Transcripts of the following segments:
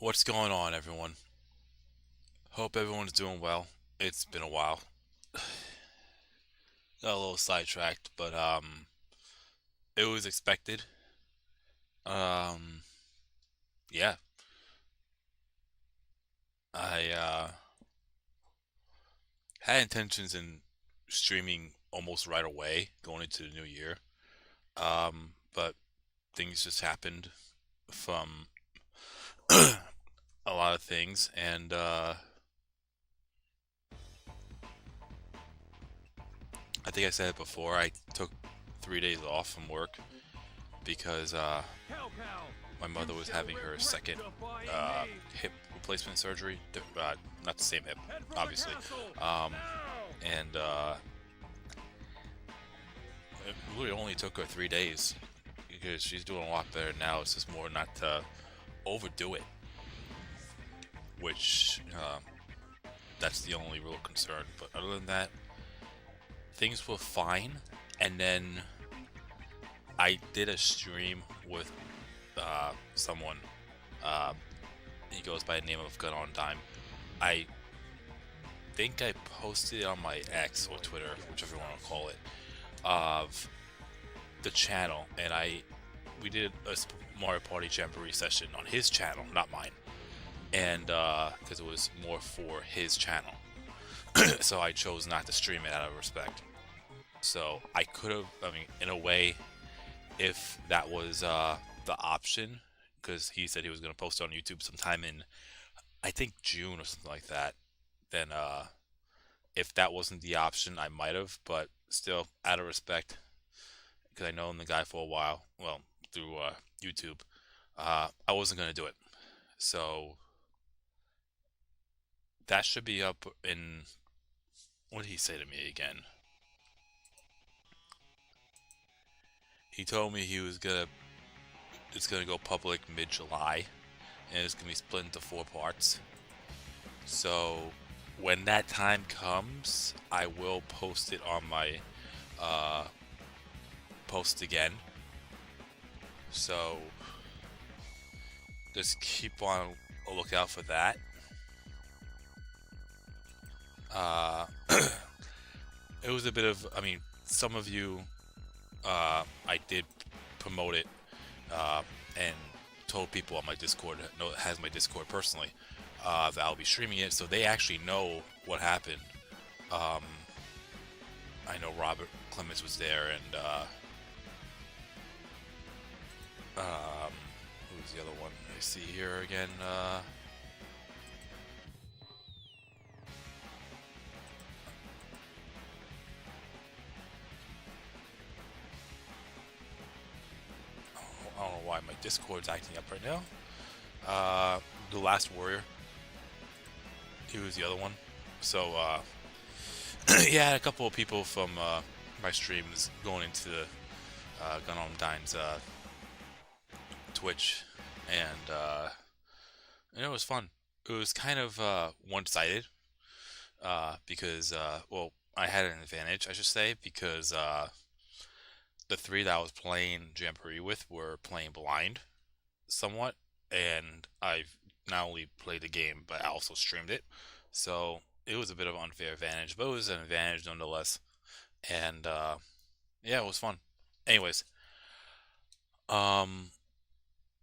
What's going on, everyone? Hope everyone's doing well. It's been a while. Got a little sidetracked, but it was expected. Um, yeah, I had intentions in streaming almost right away going into the new year. But things just happened from a lot of things, and I think I said it before. I took 3 days off from work because my mother was having her second hip replacement surgery. Not the same hip, obviously. Um, and it really only took her 3 days because she's doing a lot better now. It's just more not to overdo it, which that's the only real concern. But other than that, things were fine. And then I did a stream with someone. Uh, he goes by the name of Gun on Dime. I think I posted it on my X or Twitter, whichever you want to call it, of the channel, and we did a Mario Party Jamboree session on his channel, not mine, and because it was more for his channel, so I chose not to stream it out of respect. So I could have, I mean, in a way, if that was the option, because he said he was going to post it on YouTube sometime in, I think, June or something like that, then if that wasn't the option, I might have, but still, out of respect, because I known the guy for a while, well, through YouTube, I wasn't going to do it. So that should be up in, what did he say to me again? He told me it's gonna go public mid-July, and it's gonna be split into 4 parts. So when that time comes, I will post it on my post again. So just keep on a lookout for that. Uh, it was a bit of, I mean, some of you, I did promote it and told people on my Discord, know has my Discord personally, that I'll be streaming it, so they actually know what happened. Um, I know Robert Clements was there, and who's the other one I see here again? I don't know why my Discord's acting up right now. The Last Warrior. He was the other one. So, yeah, a couple of people from my streams going into Gun on Dime's Twitch, and it was fun. It was kind of one-sided because, well, I had an advantage, I should say, because the three that I was playing Jamboree with were playing blind somewhat, and I've not only played the game, but I also streamed it. So it was a bit of an unfair advantage, but it was an advantage nonetheless. And yeah, it was fun. Anyways, um,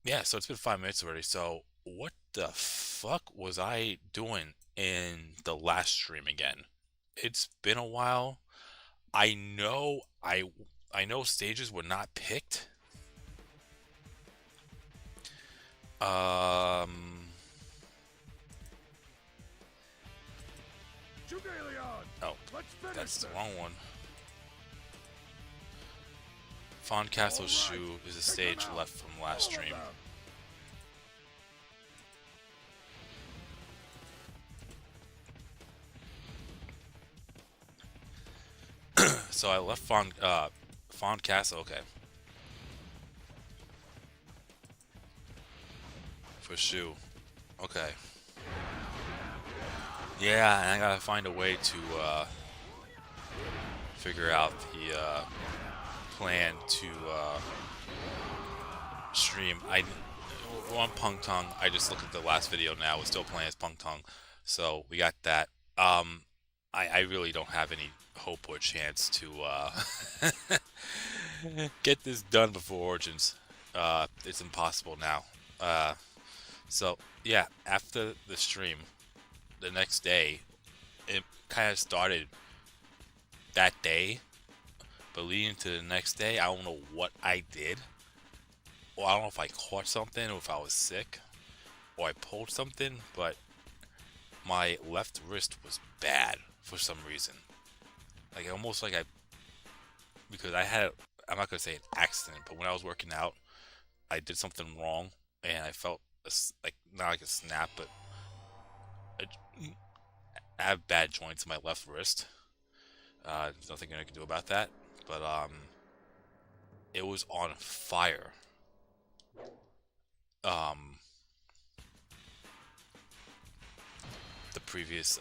yeah, so it's been 5 minutes already. So what the fuck was I doing in the last stream again? It's been a while. I know I know stages were not picked. Um oh, that's the wrong one. Fawn Castle Shoe is a stage left from last stream. So I left Fawn Castle, okay. For Shoe. Okay. Yeah, and I gotta find a way to figure out the plan to stream. we're on Punk Tongue. I just looked at the last video now. We're still playing as Punk Tongue, so we got that. I really don't have any hope or chance to get this done before Origins. It's impossible now. So yeah, after the stream, the next day, it kind of started that day, but leading to the next day, I don't know what I did. Well, I don't know if I caught something or if I was sick or I pulled something, but my left wrist was bad for some reason. Like almost like because I had, I'm not gonna say an accident, but when I was working out, I did something wrong and I felt like not like a snap, but I have bad joints in my left wrist. There's nothing I can do about that, but it was on fire. Um, the previous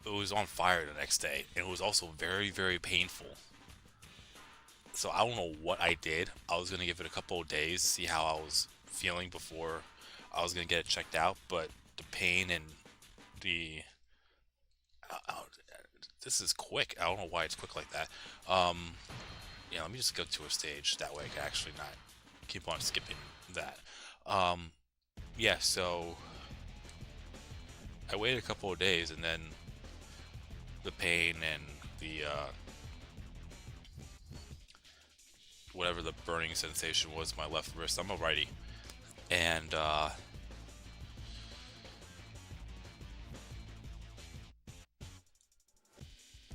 it was on fire the next day, and it was also very, very painful. So I don't know what I did. I was gonna give it a couple of days, see how I was feeling before I was gonna get it checked out. But the pain and the this is quick. I don't know why it's quick like that. Yeah, let me just go to a stage that way I can actually not keep on skipping that. Um, yeah, so I waited a couple of days, and then the pain and the whatever the burning sensation was in my left wrist. I'm a righty, and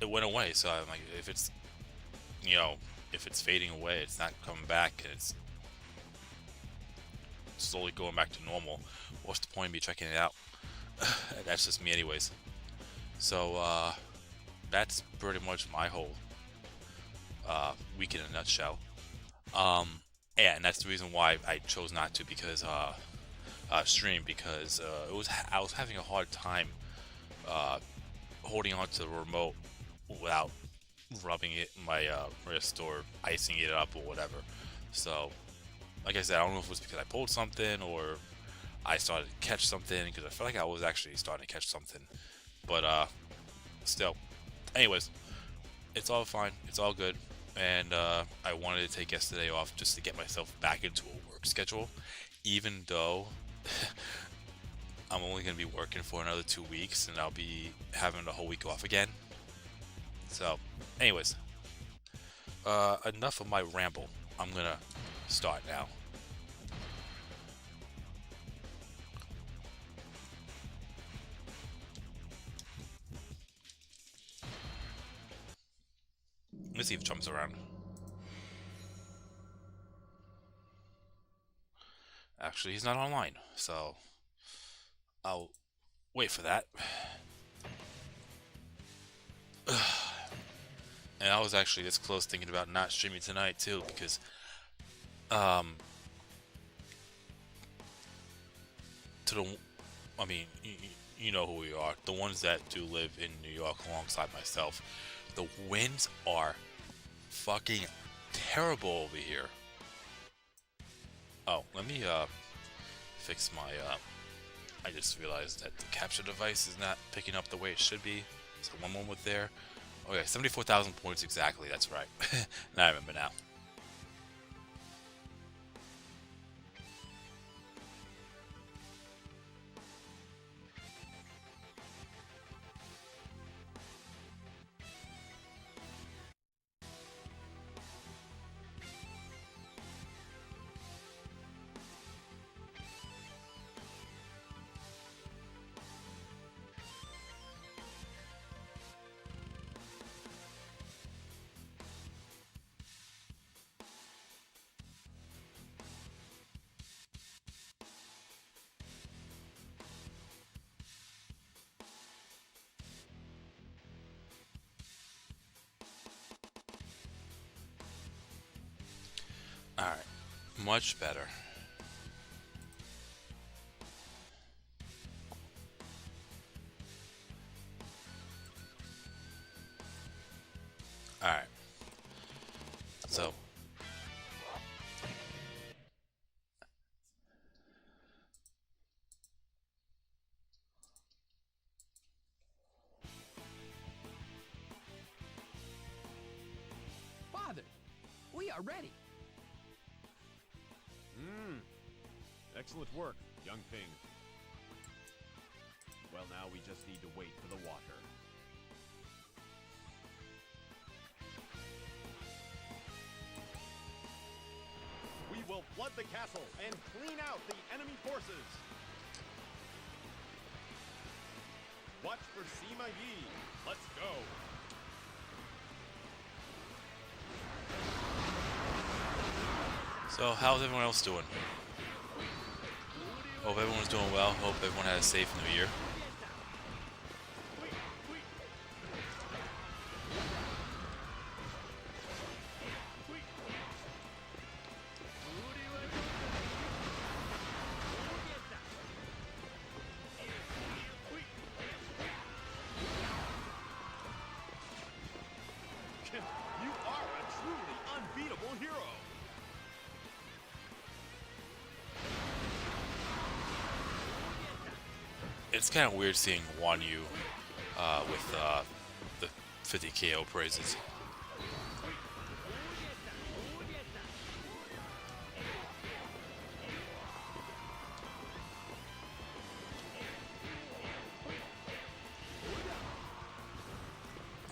it went away. So I'm like, if it's you know, if it's fading away, it's not coming back, and it's slowly going back to normal. What's the point of me checking it out? That's just me, anyways. So that's pretty much my whole week in a nutshell. Yeah, and that's the reason why I chose not to because stream because I was having a hard time holding on to the remote without rubbing it in my wrist or icing it up or whatever. So, like I said, I don't know if it was because I pulled something or I started to catch something because I felt like I was actually starting to catch something. But still, anyways, it's all fine. It's all good. And I wanted to take yesterday off just to get myself back into a work schedule, even though I'm only going to be working for another 2 weeks and I'll be having the whole week off again. So, anyways, enough of my ramble. I'm going to start now. Let's see if Trump's around. Actually, he's not online, so I'll wait for that. And I was actually this close thinking about not streaming tonight too, because to the, I mean, you know who we are, the ones that do live in New York alongside myself. The winds are fucking terrible over here. Oh, let me fix my I just realized that the capture device is not picking up the way it should be. So one moment there. Okay, 74,000 points exactly, that's right. Now I remember now. Alright, much better. Alright. So are ready. Excellent work, young Ping. Well, now we just need to wait for the water. We will flood the castle and clean out the enemy forces. Watch for Sima Yi. Let's go. So, how's everyone else doing? Hope everyone's doing well. Hope everyone had a safe New Year. You are a truly unbeatable hero. It's kind of weird seeing Wan Yu with the 50 KO praises.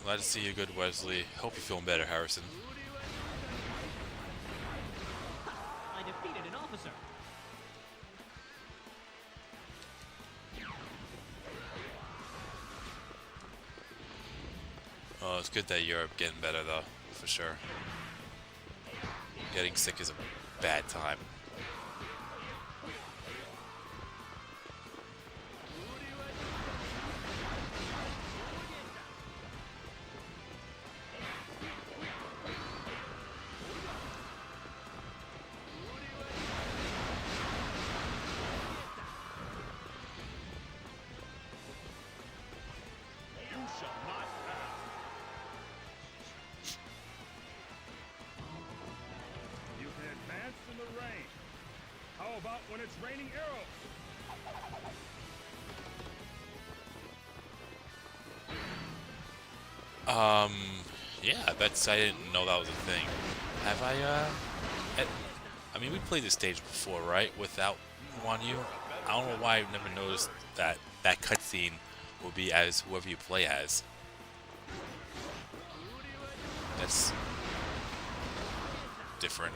Glad to see you good, Wesley. Hope you're feeling better, Harrison. I defeated an officer. Oh, it's good that you're getting better, though, for sure. Getting sick is a bad time. You shall not pass. You can advance in the rain. How about when it's raining arrows? Yeah, I didn't know that was a thing. Have I mean, we played this stage before, right? Without Wan Yu. I don't know why I've never noticed that that cutscene will be as whoever you play as. That's different.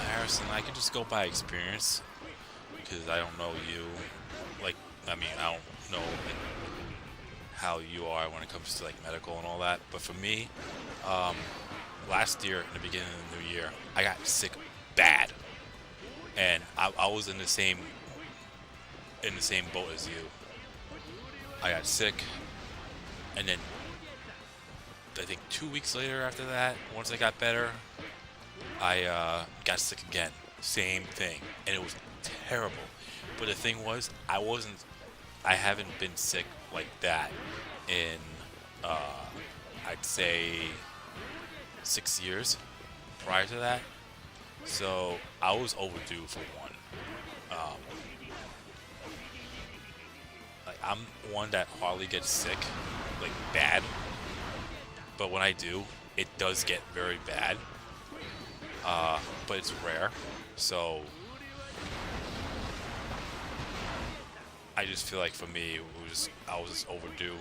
Harrison, I can just go by experience because I don't know you. Like, I mean, I don't know how you are when it comes to like medical and all that. But for me, last year in the beginning of the new year, I got sick bad, and I was in the same boat as you. I got sick, and then I think 2 weeks later after that, once I got better, I got sick again. Same thing, and it was terrible. But the thing was, I haven't been sick like that in I'd say 6 years prior to that. So I was overdue for one. Like, I'm one that hardly gets sick, like bad. But when I do, it does get very bad. But it's rare. So I just feel like for me, I was just overdue,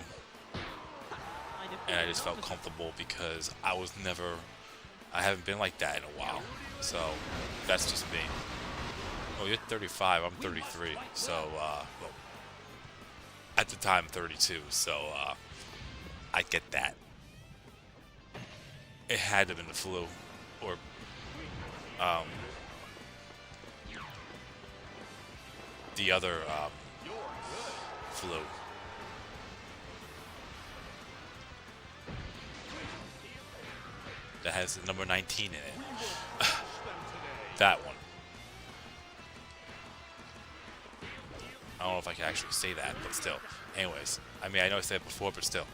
and I just felt comfortable because I haven't been like that in a while. So that's just me. Oh, you're 35. I'm 33. So well, at the time 32. So I get that. It had to have been the flu, or the other flu. That has the number 19 in it. That one. I don't know if I can actually say that, but still. Anyways, I mean, I know I said it before, but still.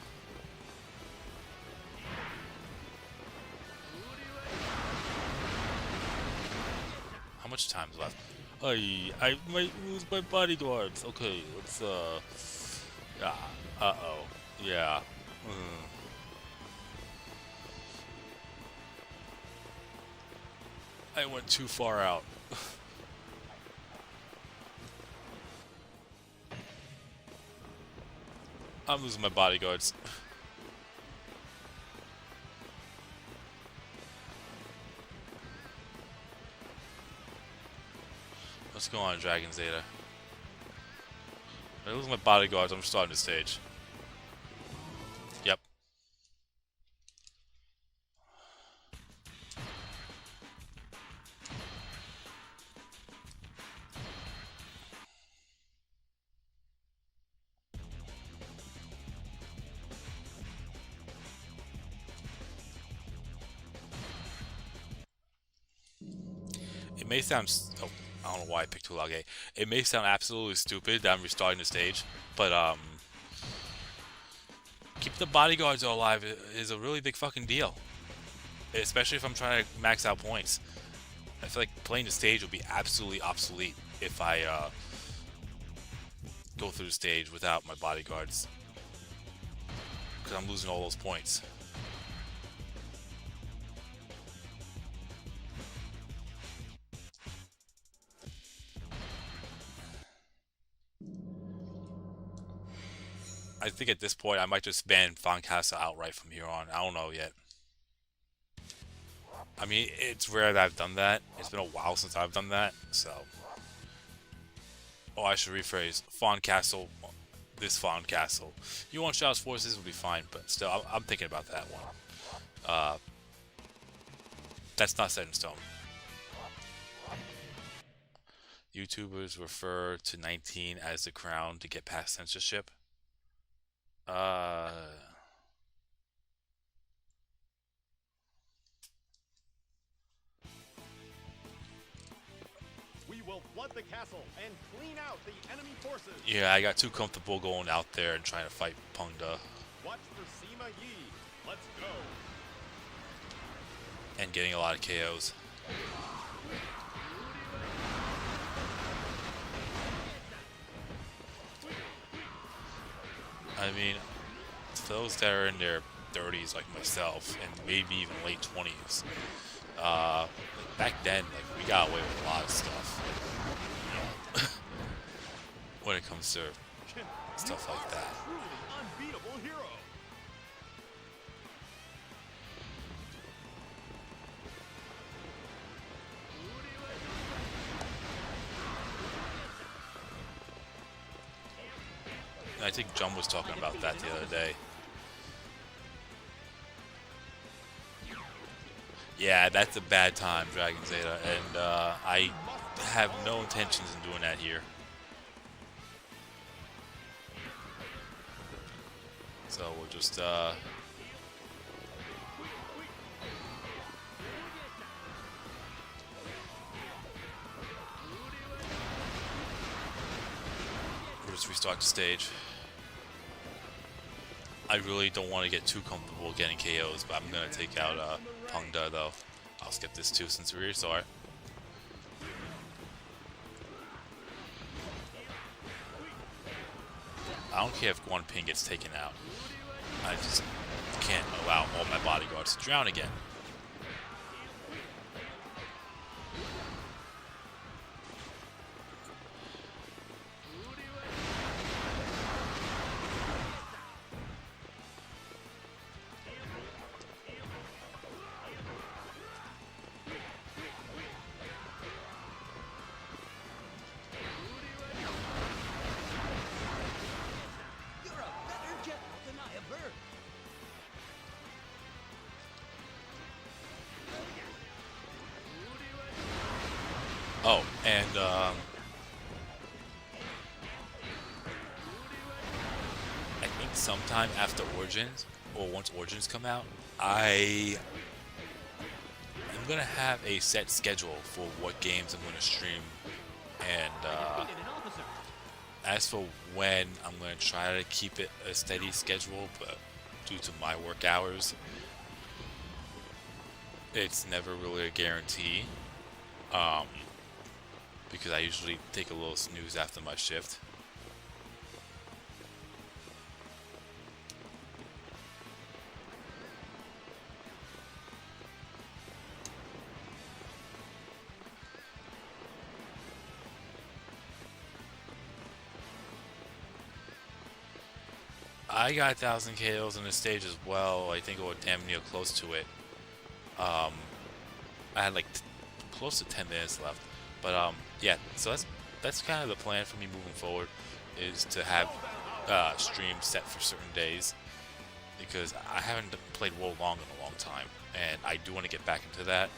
How much time's left? I might lose my bodyguards. Okay, let's yeah. Uh-oh. Yeah. I went too far out. I'm losing my bodyguards. What's going on, Dragon Zeta? I lose my bodyguards, I'm starting the stage. Yep. It may sound... Oh, I don't know why I picked Tulage. It may sound absolutely stupid that I'm restarting the stage, but, keep the bodyguards alive is a really big fucking deal. Especially if I'm trying to max out points. I feel like playing the stage would be absolutely obsolete if I, go through the stage without my bodyguards. Because I'm losing all those points. I think at this point I might just ban Foncasa outright from here on. I don't know yet. I mean, it's rare that I've done that. It's been a while since I've done that, so... Oh, I should rephrase. Fawn Castle. This Fawn Castle. You want Shadow's Forces would be fine, but still, I'm thinking about that one. That's not set in stone. YouTubers refer to 19 as the crown to get past censorship. We will flood the castle and clean out the enemy forces. Yeah, I got too comfortable going out there and trying to fight Pengda. Watch for Sima Yi. Let's go. And getting a lot of KOs. I mean, those that are in their 30s like myself, and maybe even late 20s, back then, like, we got away with a lot of stuff. You know, when it comes to stuff like that. Truly unbeatable hero. And I think Jum was talking about that the other day. Yeah, that's a bad time, Dragon Zeta, and I have no intentions in doing that here. So we'll just restart the stage. I really don't want to get too comfortable getting KOs, but I'm gonna take out Pengda though. I'll skip this too since we restart. I don't care if Guan Ping gets taken out. I just can't allow all my bodyguards to drown again. You're a better general than I have heard. Oh, and I think sometime after Origins, or once Origins come out, I'm gonna have a set schedule for what games I'm gonna stream, and Defeated an officer. as for when, I'm gonna try to keep it a steady schedule, but due to my work hours, it's never really a guarantee. because I usually take a little snooze after my shift. I got 1,000 KOs in this stage as well. I think it was damn near close to it. I had like close to 10 minutes left, but yeah. So that's kind of the plan for me moving forward, is to have streams set for certain days, because I haven't played WoW long in a long time, and I do want to get back into that.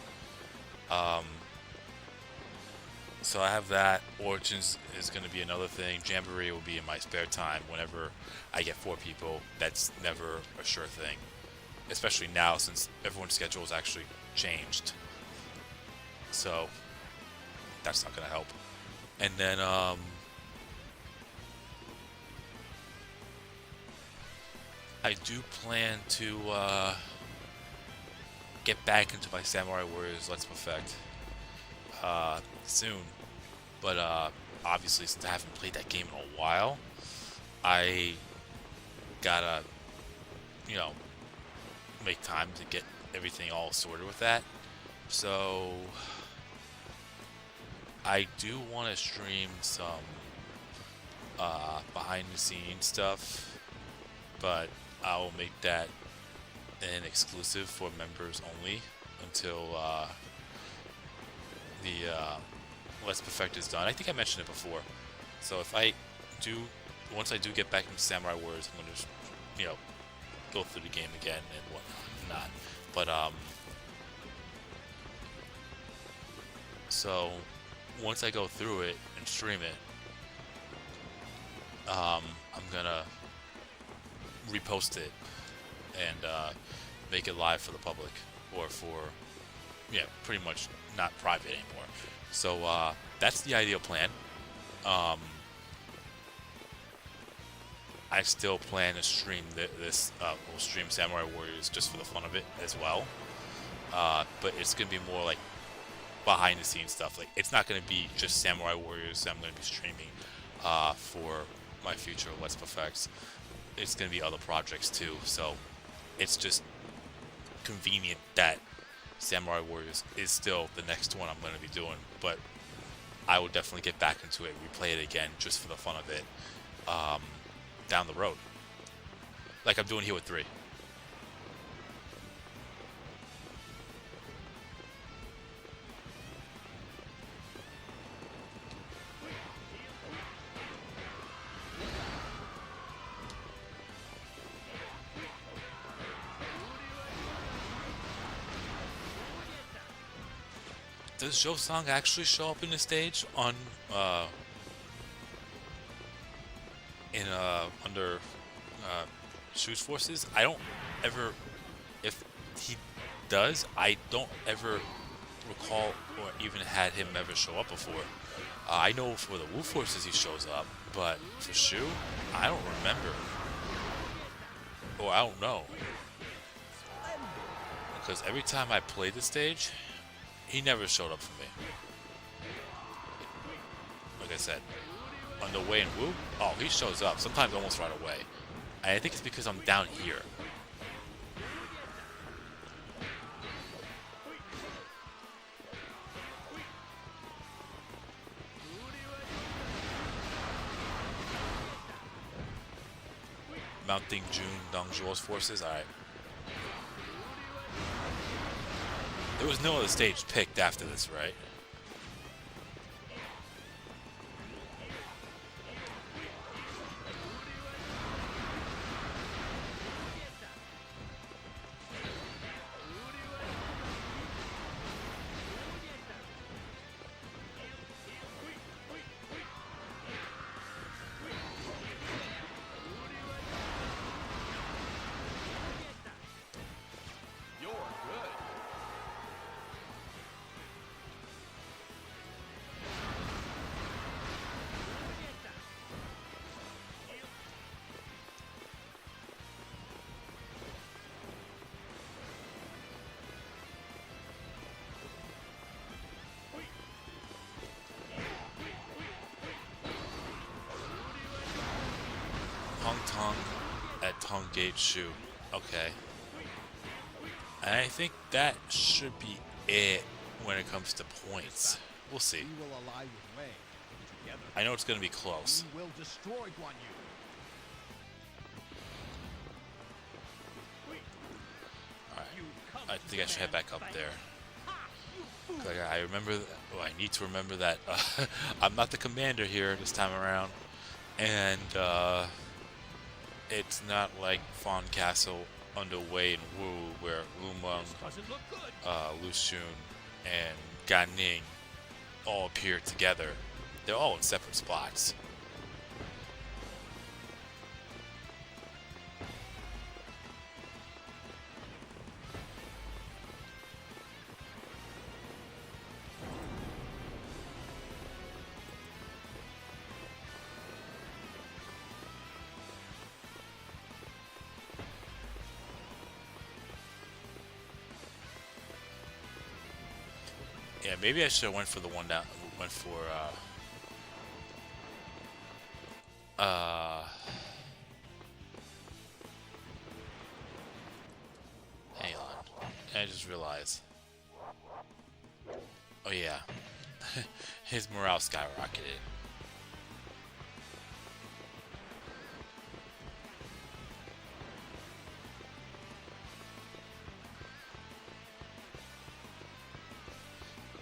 So I have that. Origins is going to be another thing. Jamboree will be in my spare time whenever I get 4 people. That's never a sure thing, especially now since everyone's schedule has actually changed. So that's not going to help. And then I do plan to get back into my Samurai Warriors Let's Perfect soon, but obviously, since I haven't played that game in a while, I gotta, you know, make time to get everything all sorted with that. So I do want to stream some behind the scenes stuff, but I will make that an exclusive for members only until the Let's Perfect is done. I think I mentioned it before. So if I do, once I do get back into Samurai Warriors, I'm gonna just, you know, go through the game again and whatnot. But so once I go through it and stream it, I'm gonna repost it and make it live for the public, or for, yeah, pretty much not private anymore. So that's the ideal plan. I still plan to stream this. We'll stream Samurai Warriors just for the fun of it as well. But it's gonna be more like behind the scenes stuff. Like, it's not gonna be just Samurai Warriors that I'm gonna be streaming for my future Let's Perfects. It's gonna be other projects too. So it's just convenient that Samurai Warriors is still the next one I'm going to be doing, but I will definitely get back into it, replay it again just for the fun of it down the road, like I'm doing here with 3. Does Joe Song actually show up in the stage on under Shoes Forces? I don't ever, if he does, I don't ever recall or even had him ever show up before. I know for the Wu Forces he shows up, but for Shu, I don't remember. Or I don't know. Because every time I played the stage, he never showed up for me. Like I said, on the way in Wu, oh, he shows up, sometimes almost right away. And I think it's because I'm down here. Mounting Jun Dongzhuo's forces, alright. There was no other stage picked after this, right? tongue gauge shoot. Okay. And I think that should be it when it comes to points. We'll see. We will ally with Wei. Together, I know it's going to be close. we will destroy Guan Yu. Alright. I think I should head back up there. Like I remember, I need to remember that I'm not the commander here this time around, and it's not like Fawn Castle underway in Wu, where Lumeng, Doesn't look good. Lu Xun, and Gan Ning all appear together. They're all in separate spots. Yeah, maybe I should have went for the one that went for hang on. I just realized. Oh yeah. His morale skyrocketed.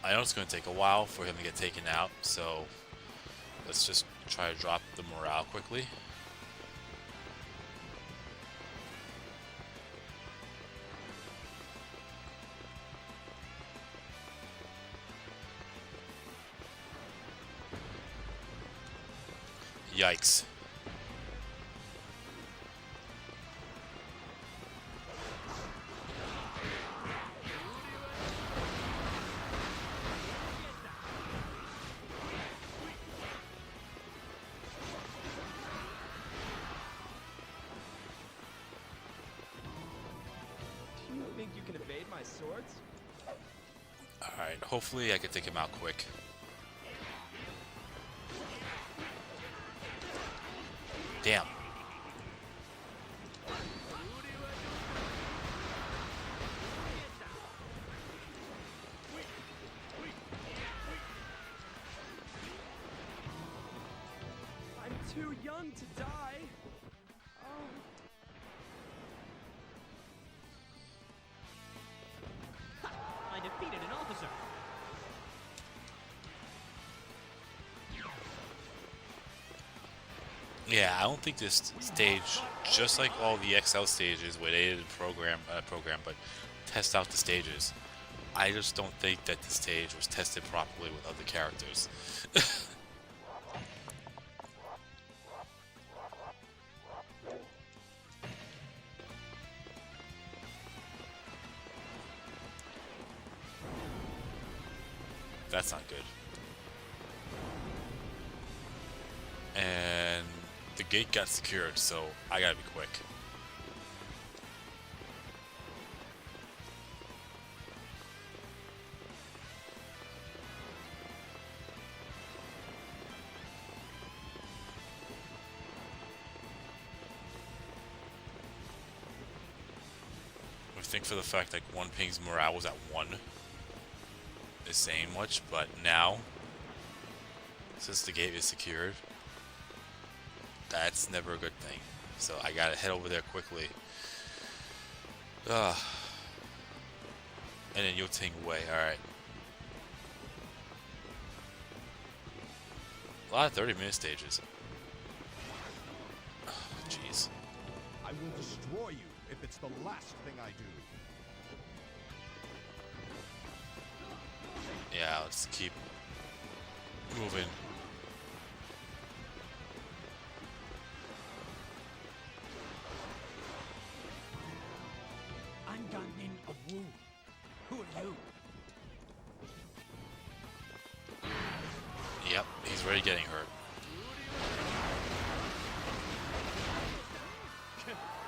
I know it's going to take a while for him to get taken out, so let's just try to drop the morale quickly. Yikes. Do you think you can evade my swords? Alright, hopefully I can take him out quick. Damn. I'm too young to die. Oh. I defeated an officer. Yeah, I don't think this stage, just like all the XL stages where they did but test out the stages, I just don't think that the stage was tested properly with other characters. That's not good. And the gate got secured, so I gotta be quick. I think for the fact that One Ping's morale was at 1 is saying much, but now, since the gate is secured, that's never a good thing. So I gotta head over there quickly. And then Yoting away, alright. A lot of 30-minute stages. Jeez. I will destroy you if it's the last thing I do. Yeah, let's keep moving. I'm Gan Ning of Wu. Who are you? Yep, he's already getting hurt.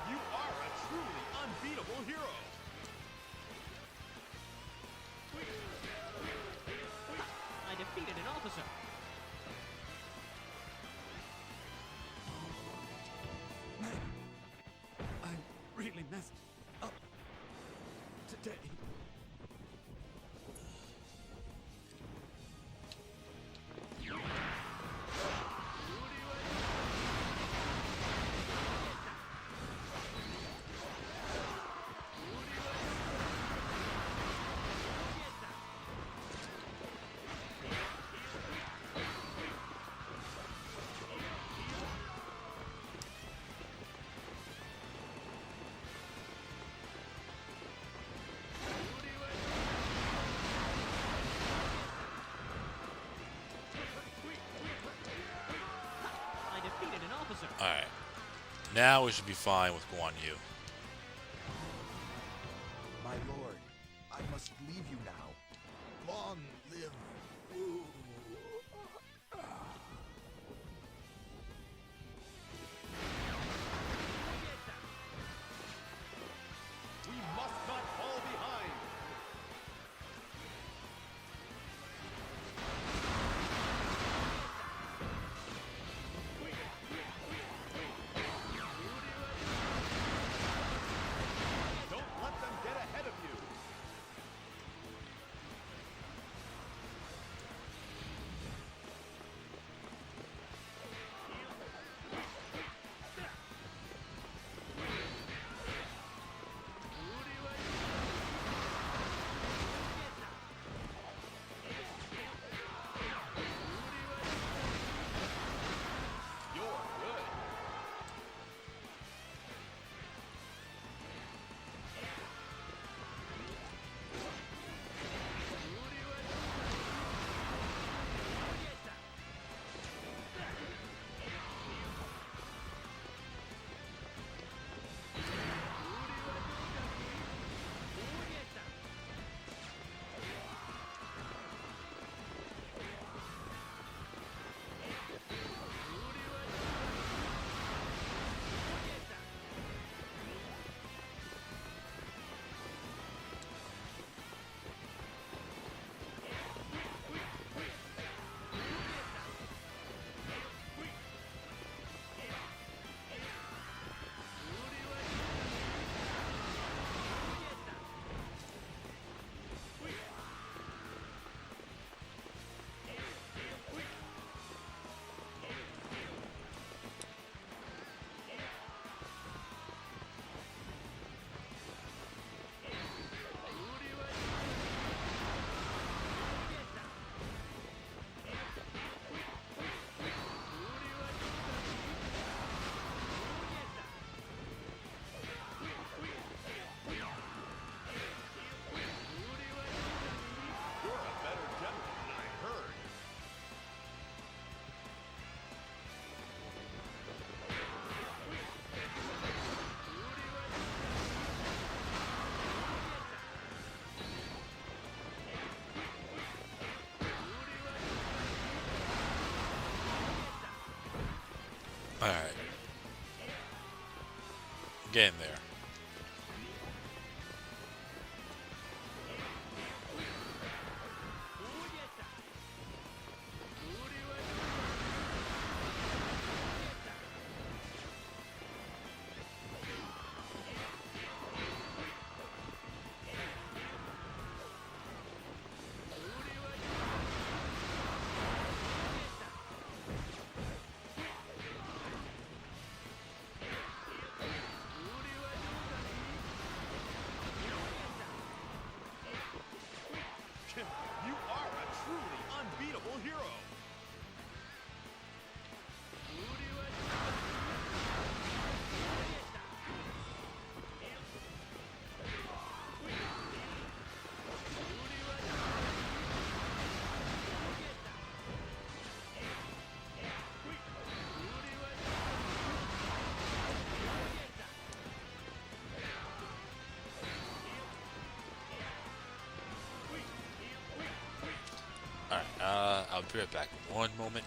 You are a truly unbeatable hero. I defeated an officer. messed up today. I defeated an officer. Alright. Now we should be fine with Guan Yu. My lord, I must leave you now. Long live Wu. We must not fall behind. Don't let them get ahead of you. You're good. You're a better general than I heard. Alright. Getting there. You are a truly unbeatable hero. Alright, I'll be right back. One moment.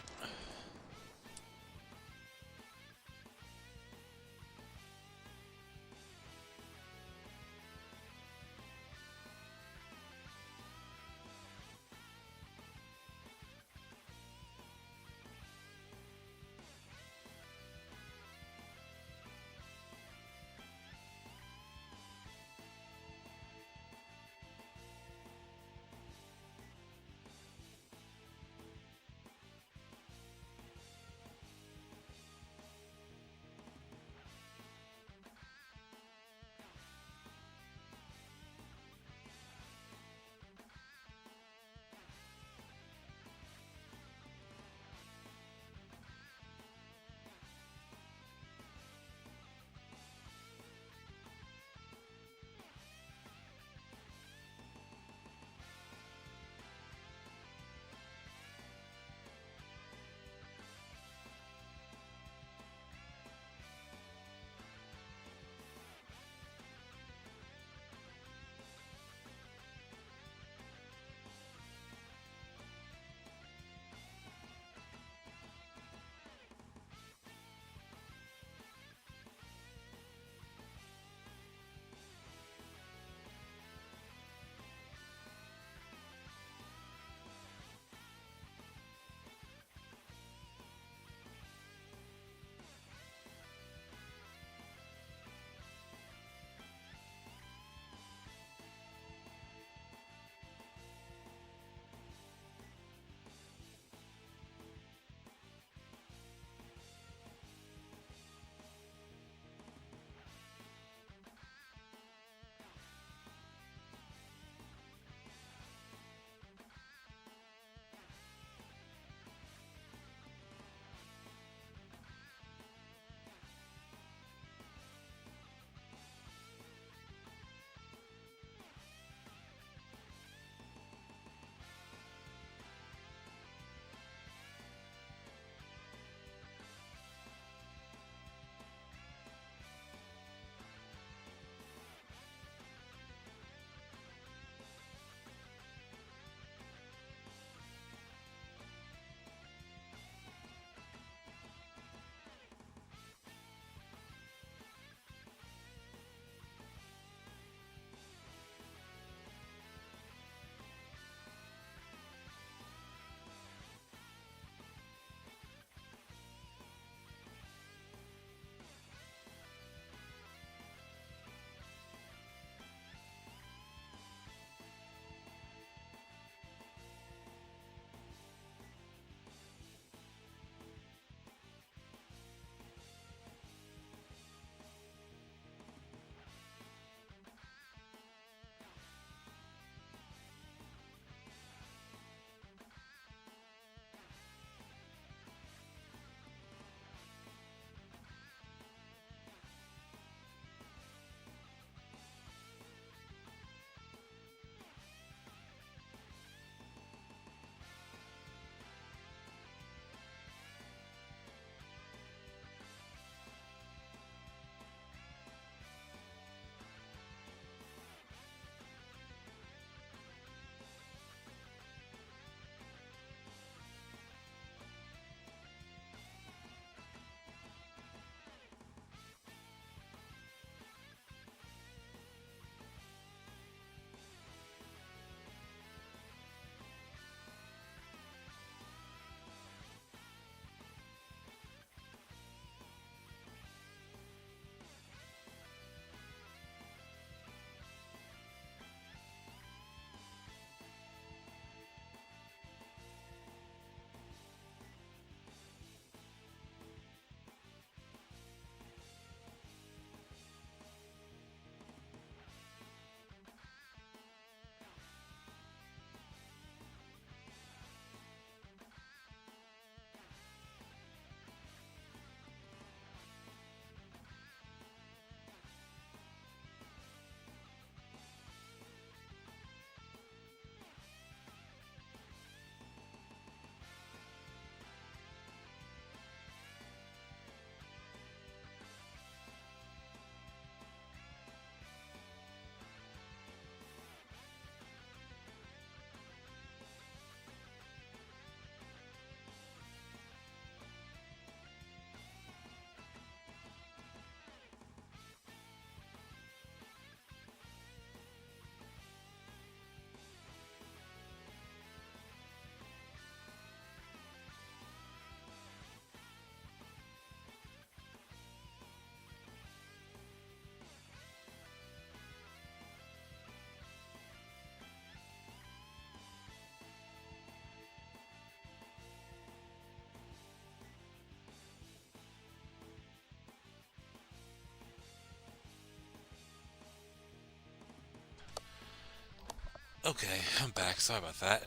Okay, I'm back. Sorry about that.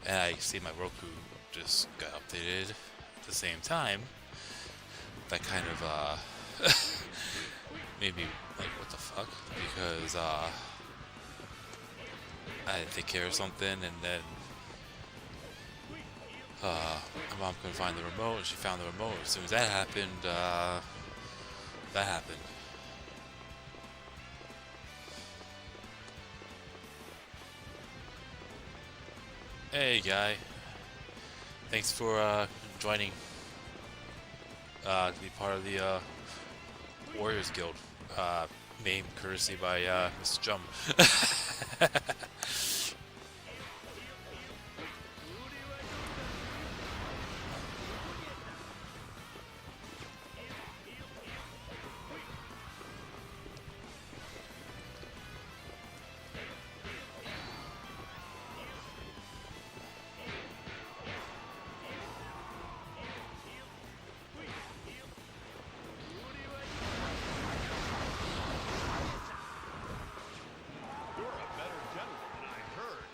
And I see my Roku just got updated at the same time. That kind of made me like, what the fuck? Because I had to take care of something, and then my mom couldn't find the remote, and she found the remote. As soon as that happened, that happened. Hey, guy. Thanks for joining to be part of the Warriors Guild. Name courtesy by Mr. Jum. You're a better general than I heard.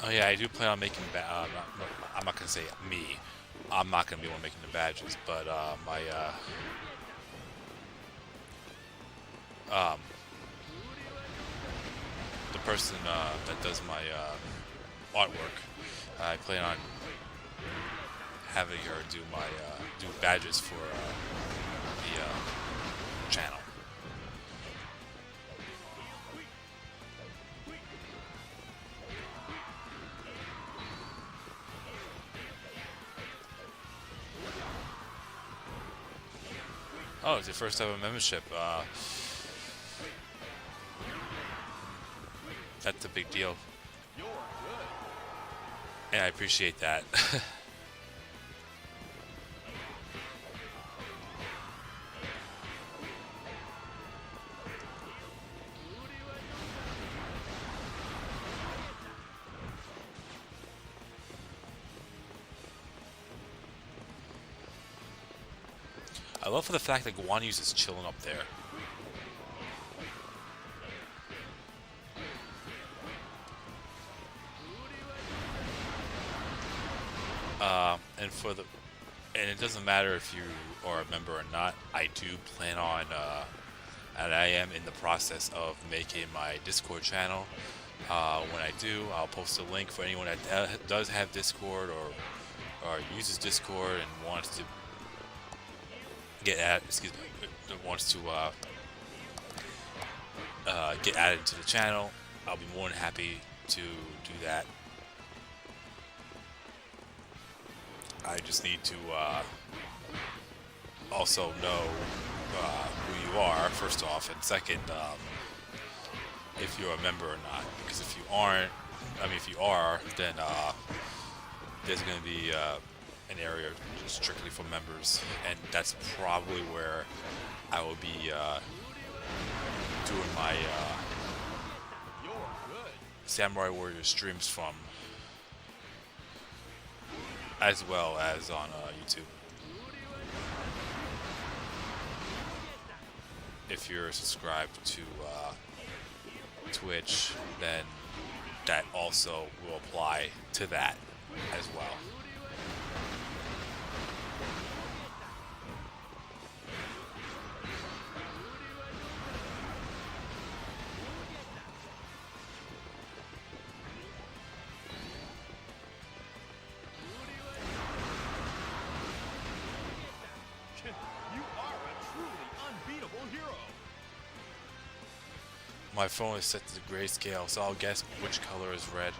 Oh yeah, I do plan on making. I'm not gonna say me. I'm not gonna be the one making the badges, but my the person that does my artwork, I plan on having her do my do badges for the channel. Oh, it's your first ever membership. That's a big deal, You're good. and I appreciate that. I love for the fact that Guanyu's is chilling up there. And it doesn't matter if you are a member or not. I do plan on, and I am in the process of making my Discord channel. When I do, I'll post a link for anyone that does have Discord or uses Discord and wants to get get added to the channel. I'll be more than happy to do that. I just need to also know who you are, first off, and second, if you're a member or not. Because if you aren't, if you are, then there's going to be an area just strictly for members, and that's probably where I will be doing my You're good. Samurai Warriors streams from, as well as on YouTube. If you're subscribed to Twitch, then that also will apply to that as well. You are a truly unbeatable hero. My phone is set to the grayscale, so I'll guess which color is red.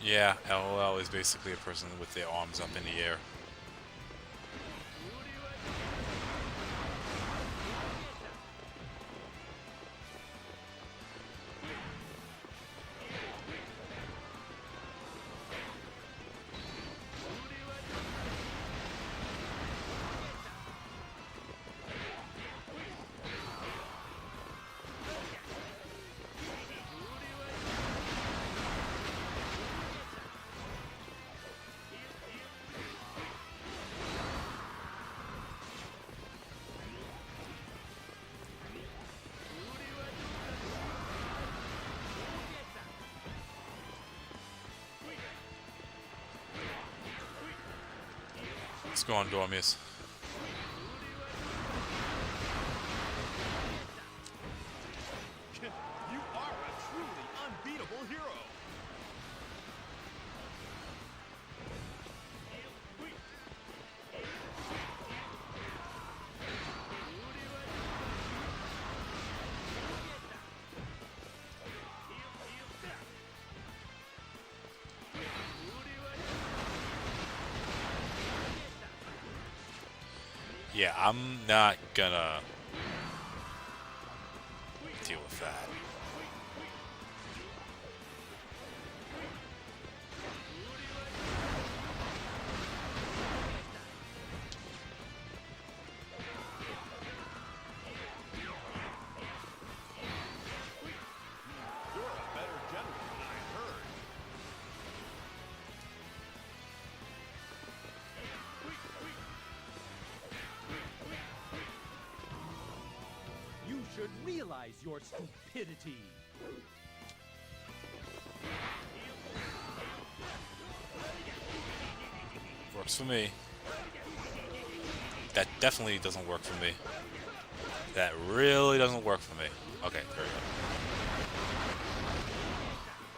Yeah, LOL is basically a person with their arms up in the air. Let's go on, Dormius. You are a truly unbeatable hero. Yeah, I'm not gonna deal with that. You're a better general than I heard. You should realize your stupidity. Works for me. That definitely doesn't work for me. That really doesn't work for me. Okay, there we go.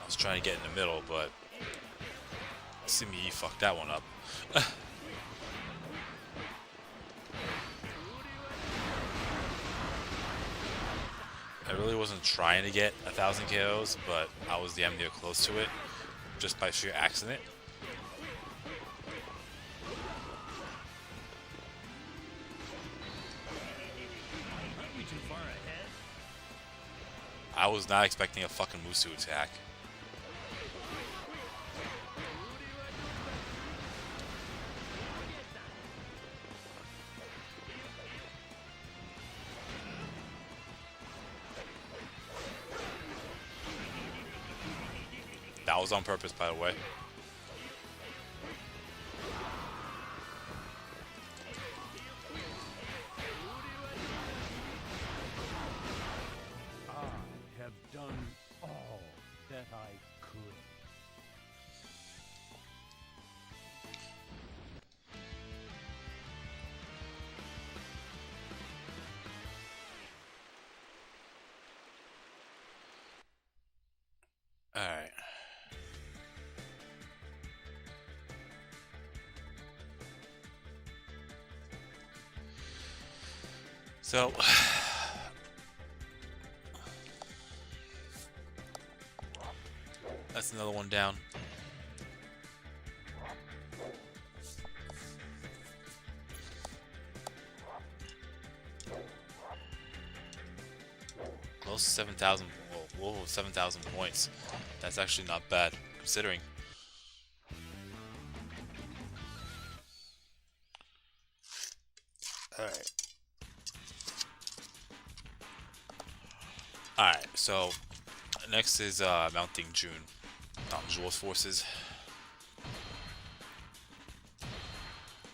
I was trying to get in the middle, but see me fucked that one up. I really wasn't trying to get 1,000 KOs, but I was damn near close to it, just by sheer accident. Aren't we too far ahead? I was not expecting a fucking Musu attack. That was on purpose, by the way. I have done all that I could. Alright. So, that's another one down. Close to 7,000. Whoa, 7,000 points. That's actually not bad, considering. Alright. Alright, so next is mounting June. Jules forces.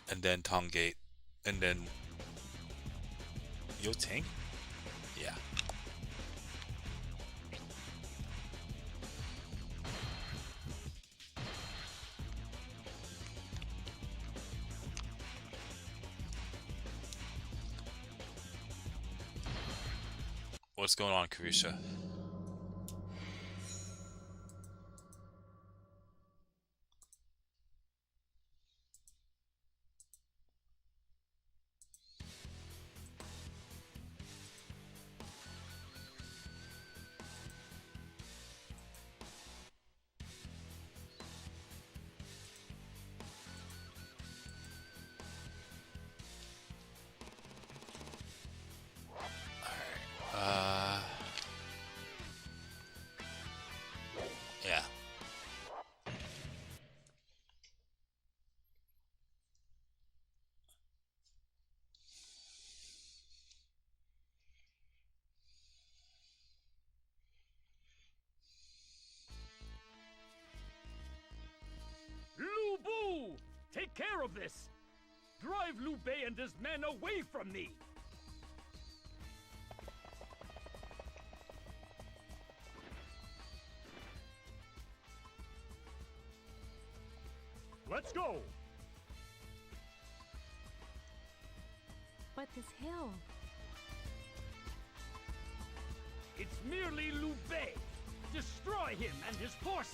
And then Tongate. And then Yo Ting? Yeah. What's going on, Carisha? care of this! Drive Liu Bei and his men away from me! Let's go! But this hill... It's merely Liu Bei! Destroy him and his forces!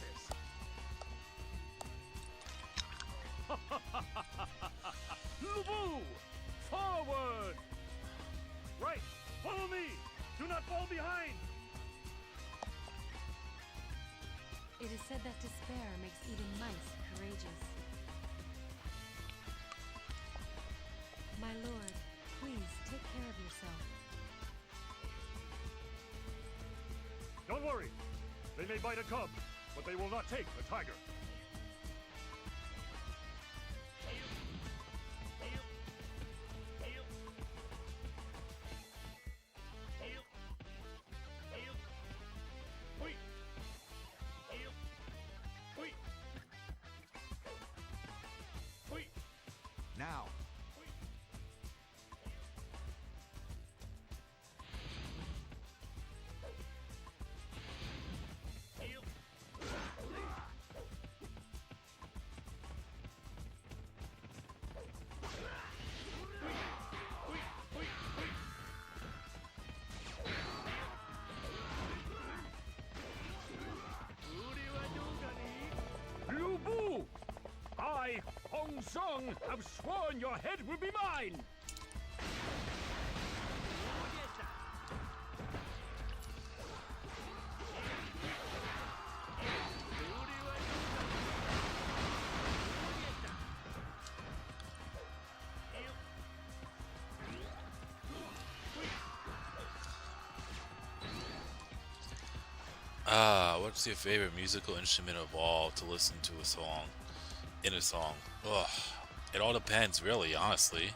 Lu Bu! Forward! Right! Follow me! Do not fall behind! It is said that despair makes even mice courageous. My lord, please take care of yourself. Don't worry! They may bite a cub, but they will not take a tiger. Now. Lu Bu! I, Hong Song, have sworn your head will be mine! What's your favorite musical instrument of all to listen to a song? In a song? Ugh. It all depends, really, honestly.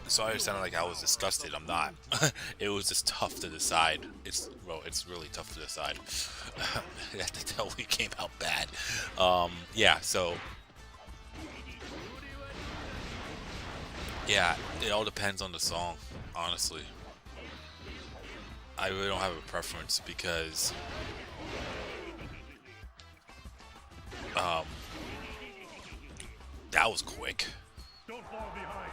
Sorry, it sounded like I was disgusted. I'm not. It was just tough to decide. It's really tough to decide. That totally came out bad. Yeah, so yeah, it all depends on the song, honestly. I really don't have a preference because that was quick. Don't fall behind!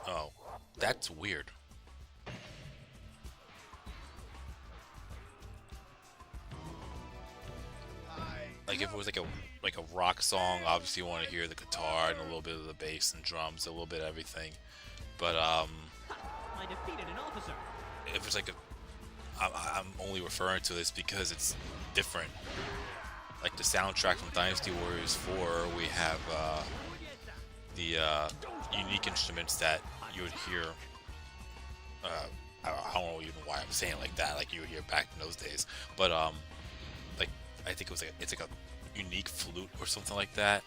Oh, that's weird. Like if it was like a rock song, obviously you want to hear the guitar and a little bit of the bass and drums, a little bit of everything. But I defeated an officer. if it's like I'm only referring to this because it's different. Like the soundtrack from Dynasty Warriors 4, we have the unique instruments that you would hear. I don't know even why I'm saying it like that. Like you would hear back in those days, but like I think it's like a unique flute or something like that.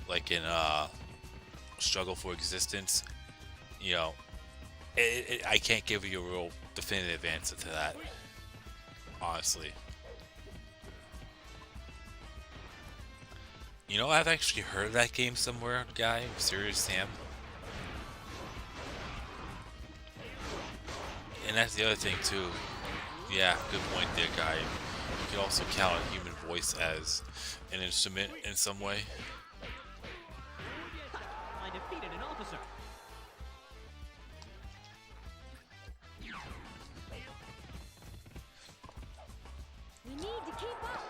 Like in Struggle for Existence, you know, I can't give you a real definitive answer to that, honestly. You know, I've actually heard that game somewhere, guy. Serious Sam. And that's the other thing too. Yeah, good point there, guy. You could also count a human voice as an instrument in some way. I defeated an officer. We need to keep up!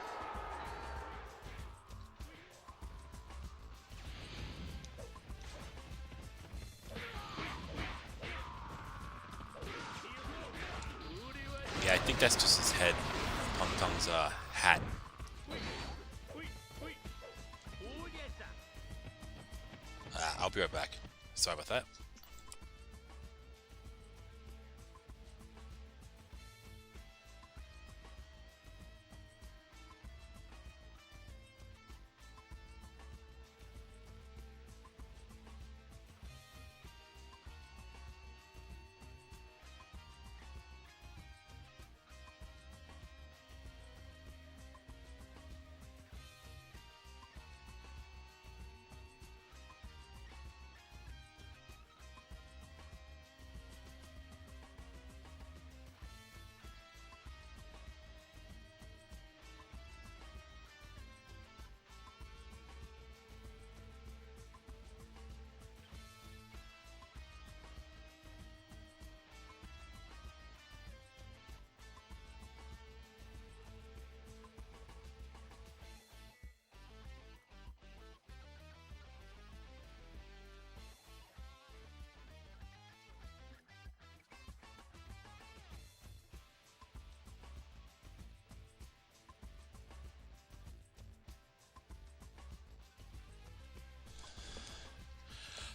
Yeah, I think that's just his head. Pung Tung's hat. I'll be right back. Sorry about that.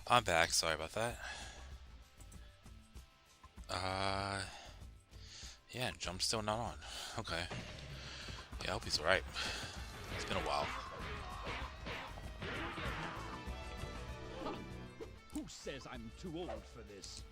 I'm back. Sorry about that. Yeah, jump's still not on. Okay. Yeah, I hope he's alright. It's been a while. Who says I'm too old for this?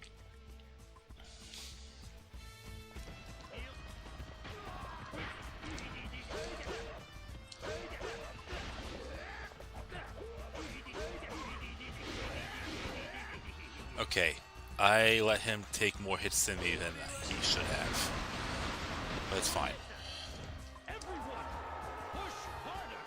Okay, I let him take more hits than me than he should have. But it's fine. Everyone, push harder!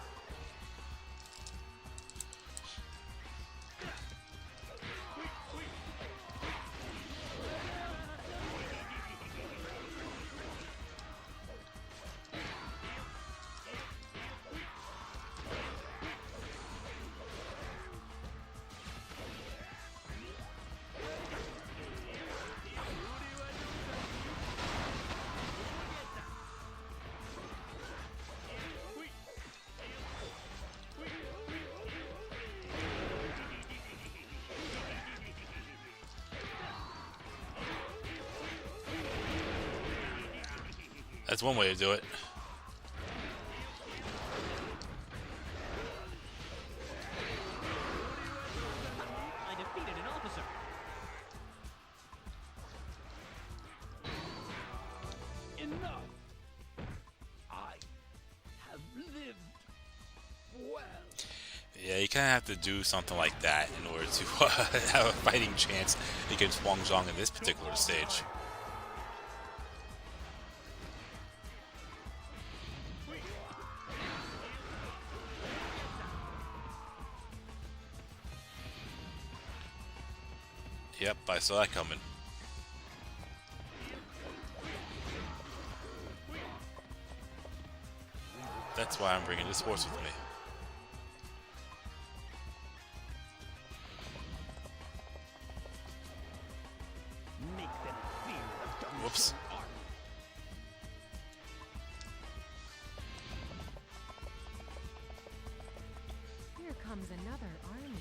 That's one way to do it. I defeated an officer. Enough! I have lived well. Yeah, you kind of have to do something like that in order to have a fighting chance against Wang Zhong in this particular stage. Yep, I saw that coming. That's why I'm bringing this horse with me. Make them fear the Whoops. art. Here comes another army.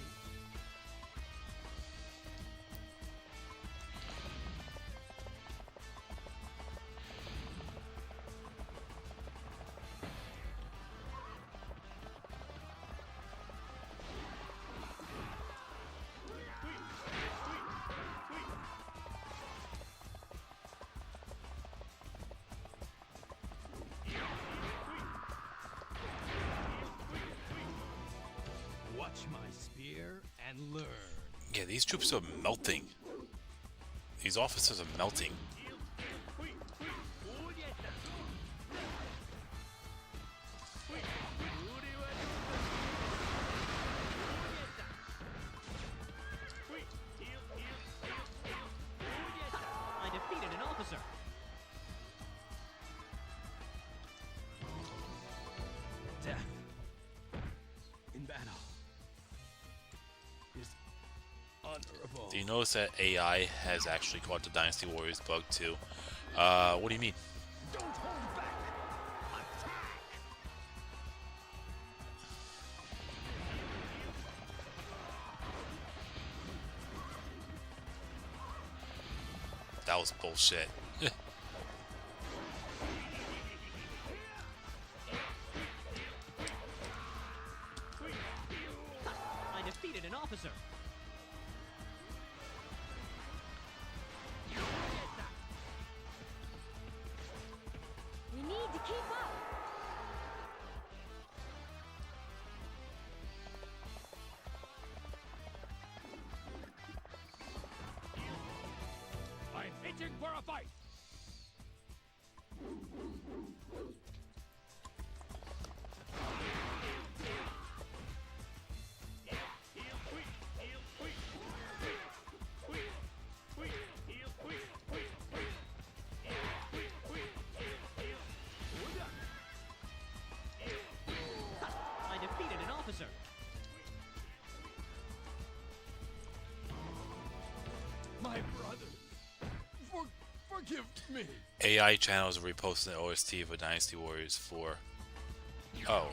Watch my spear and learn. Yeah, these troops are melting. These officers are melting. I defeated an officer. Death in battle is honorable. Do you notice that AI has actually caught the Dynasty Warriors bug too? What do you mean? Don't hold back. Attack. That was bullshit. I defeated an officer. We need to keep up. I'm itching for a fight. I defeated an officer. My brother, forgive me. AI channels are reposting the OST for Dynasty Warriors 4. Oh.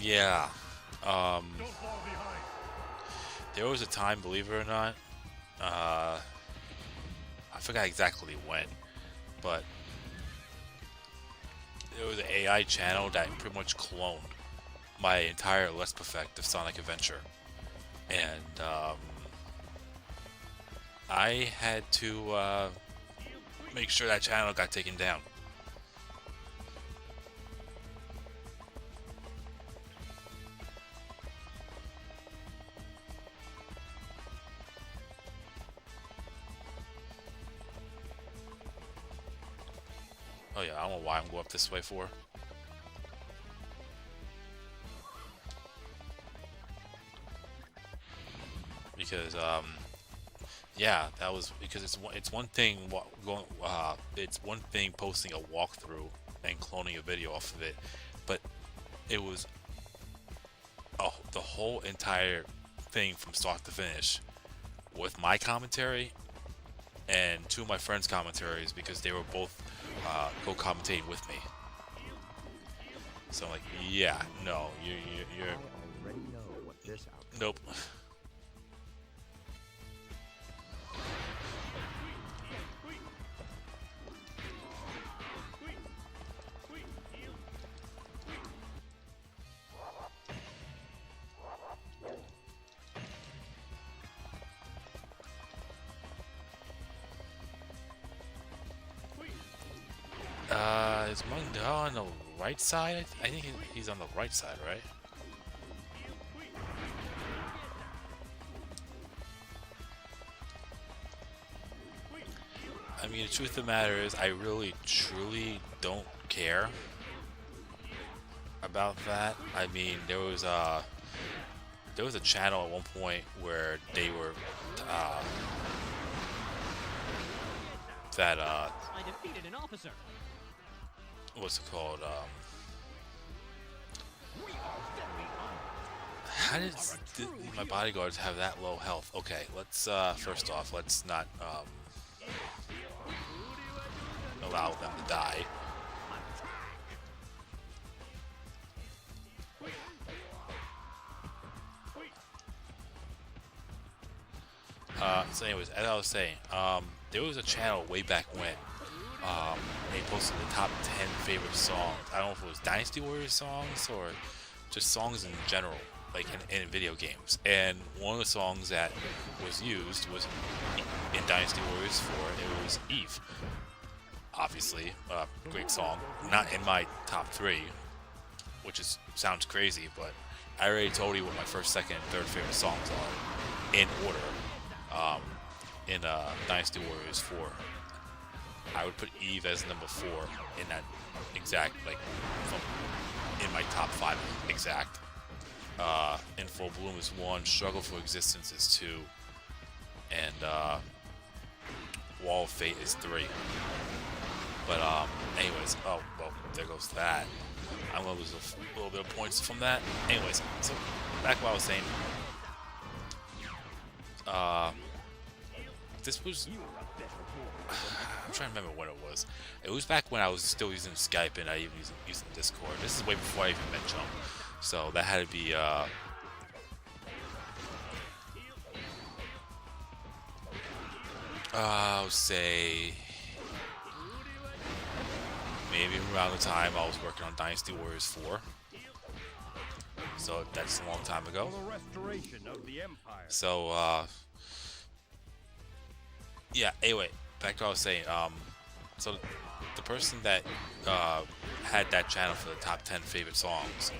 Yeah. Don't fall behind. there was a time, believe it or not, I forgot exactly when, but there was an AI channel that pretty much cloned my entire Let's Perfect of Sonic Adventure, and I had to make sure that channel got taken down. Oh yeah, I don't know why I'm going up this way for. Because yeah, that was because it's one thing it's one thing posting a walkthrough and cloning a video off of it, but it was the whole entire thing from start to finish with my commentary and two of my friends' commentaries because they were both co-commentating with me. So I'm like, yeah, no, you're Already know what this outcome. nope. Is Mungda on the right side? I think he's on the right side, right? I mean, the truth of the matter is, I really, truly don't care about that. I mean, there was a channel at one point where they were I defeated an officer. what's it called? How did my bodyguards have that low health? Okay, let's first off, let's not allow them to die. So anyways, as I was saying, there was a channel way back when they posted the top 10 favorite songs. I don't know if it was Dynasty Warriors songs or just songs in general, like in video games. And one of the songs that was used was in Dynasty Warriors 4. It was Eve. Obviously, great song. Not in my top 3, which sounds crazy, but I already told you what my first, second, and third favorite songs are in order. In Dynasty Warriors 4, I would put Eve as number 4 in that exact, like, in my top 5 exact. In Full Bloom is 1, Struggle for Existence is 2, and Wall of Fate is 3. But anyways, oh well, there goes that. I'm gonna lose a little bit of points from that. Anyways, so back what I was saying. This was, I'm trying to remember when it was. It was back when I was still using Skype and I even using Discord. This is way before I even met Jump. So that had to be I would say maybe around the time I was working on Dynasty Warriors 4. So that's a long time ago. For the restoration of the Empire. So yeah, anyway, back to what I was saying. So the person that had that channel for the top 10 favorite songs,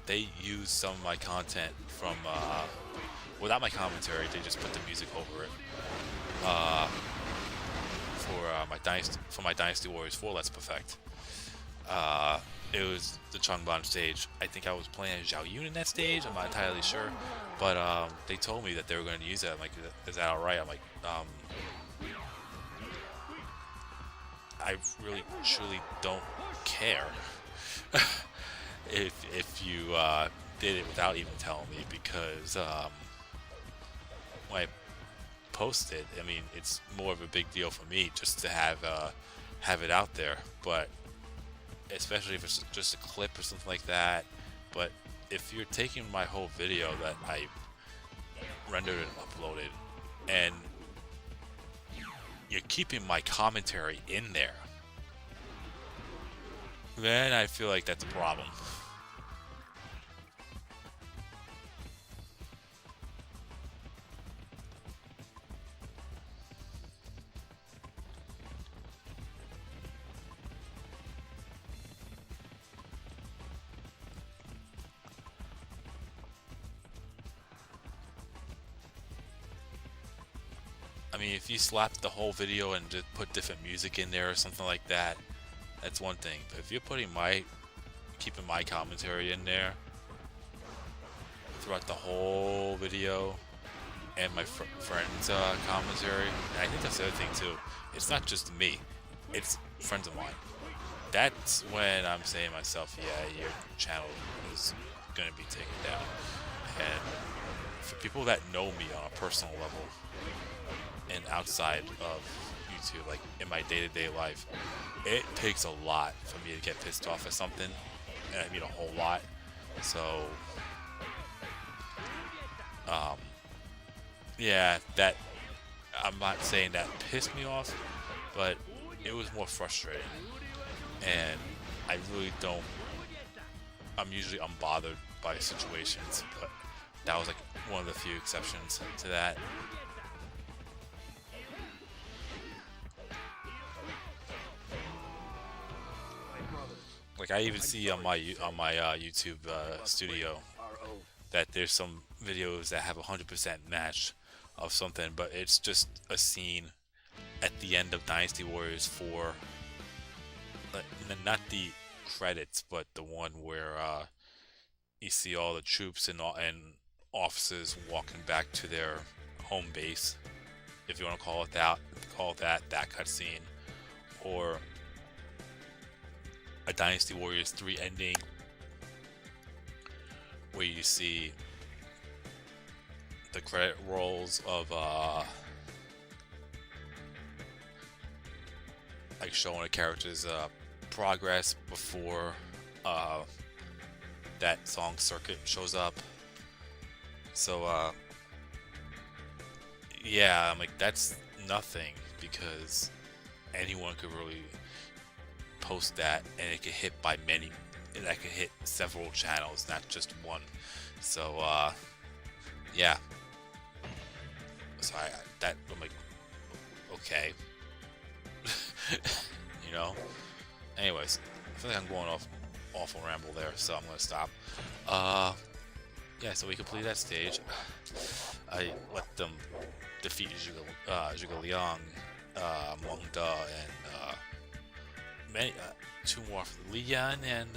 they used some of my content from without my commentary. They just put the music over it for my Dynasty Warriors 4 Let's Perfect. It was the Changban stage. I think I was playing as Zhao Yun in that stage. I'm not entirely sure, but they told me that they were going to use that. I'm like, is that all right? I'm like, I really truly don't care if you did it without even telling me, because when I post it, I mean, it's more of a big deal for me just to have it out there. But especially if it's just a clip or something like that. But if you're taking my whole video that I rendered and uploaded, and you're keeping my commentary in there, then I feel like that's a problem. I mean, if you slap the whole video and just put different music in there or something like that, that's one thing. But if you're keeping my commentary in there throughout the whole video and my friend's commentary, and I think that's the other thing too. It's not just me; it's friends of mine. That's when I'm saying to myself, yeah, your channel is going to be taken down. And for people that know me on a personal level, and outside of YouTube, like in my day-to-day life, it takes a lot for me to get pissed off at something, and I mean a whole lot. So yeah, that, I'm not saying that pissed me off, but it was more frustrating, and I really don't, I'm usually unbothered by situations, but that was like one of the few exceptions to that. Like, I even see on my YouTube studio that there's some videos that have 100% match of something, but it's just a scene at the end of Dynasty Warriors 4, not the credits, but the one where you see all the troops and officers walking back to their home base, if you want to call it that cutscene, or a Dynasty Warriors 3 ending where you see the credit rolls of like showing a character's progress before that song circuit shows up. So yeah, I'm like, that's nothing, because anyone could really post that, and it could hit by many, and that could hit several channels, not just one. So yeah, so I'm like, okay. You know, anyways, I feel like I'm going off awful ramble there, so I'm gonna stop. Yeah, so we completed that stage. I let them defeat Zhuge Liang, Meng Da, and two more for Li Yan and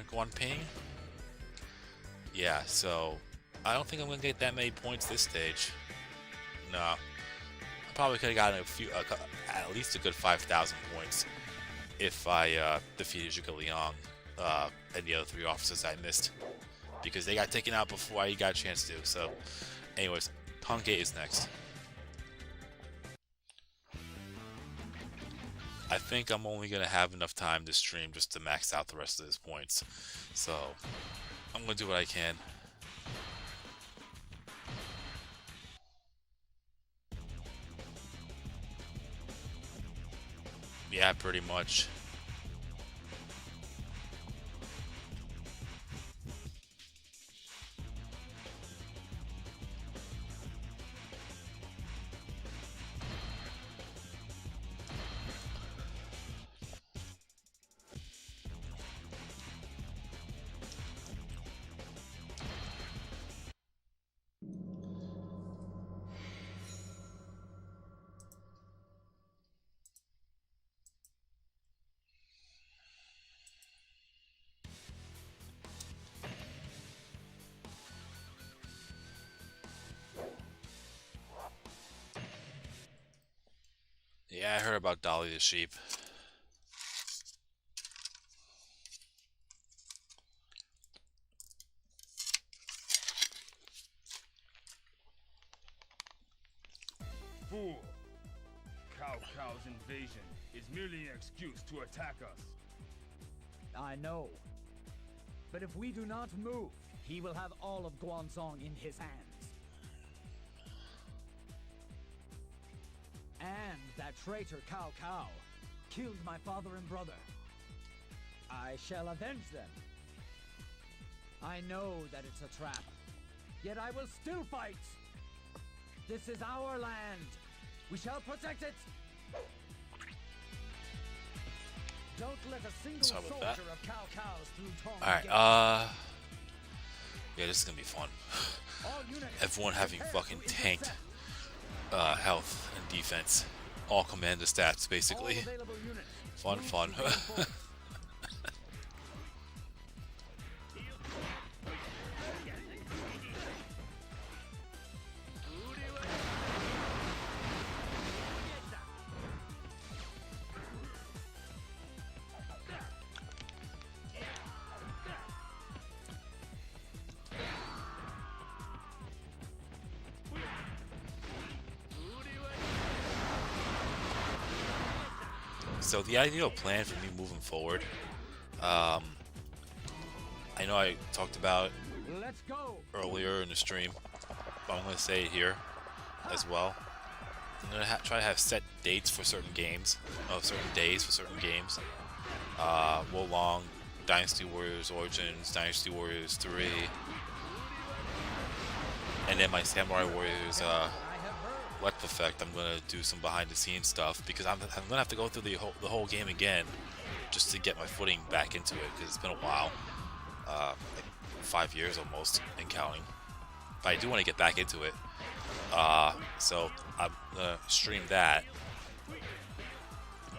Guan Ping. Yeah, so I don't think I'm gonna get that many points this stage. No, I probably could have gotten at least a good 5,000 points if I defeated Zhuge Liang and the other three officers I missed, because they got taken out before I got a chance to. So, anyways, Pang Gate is next. I think I'm only going to have enough time to stream just to max out the rest of his points. So, I'm going to do what I can. Yeah, pretty much. Yeah, I heard about Dolly the sheep. Fool! Cao Cao's invasion is merely an excuse to attack us. I know. But if we do not move, he will have all of Guangzhong in his hands. That traitor Cao Cao killed my father and brother. I shall avenge them. I know that it's a trap, yet I will still fight. This is our land. We shall protect it. Don't let a single Sorry about soldier that. of Cao Cao's through Tong Alright, get- yeah, this is gonna be fun. All units, Everyone having prepare fucking to tanked intercept. health and defense. All commander stats, All basically. available units, Fun, move fun. to reinforce. So the ideal plan for me moving forward, I know I talked about it Let's go. earlier in the stream, but I'm going to say it here as well. I'm going to try to have set dates for certain games, certain days for certain games. Wolong, Dynasty Warriors Origins, Dynasty Warriors 3, and then my Samurai Warriors I have heard. Let's Effect. I'm gonna do some behind the scenes stuff because I'm gonna have to go through the whole game again just to get my footing back into it because it's been a while, like 5 years almost and counting. But I do want to get back into it, so I'm gonna stream that.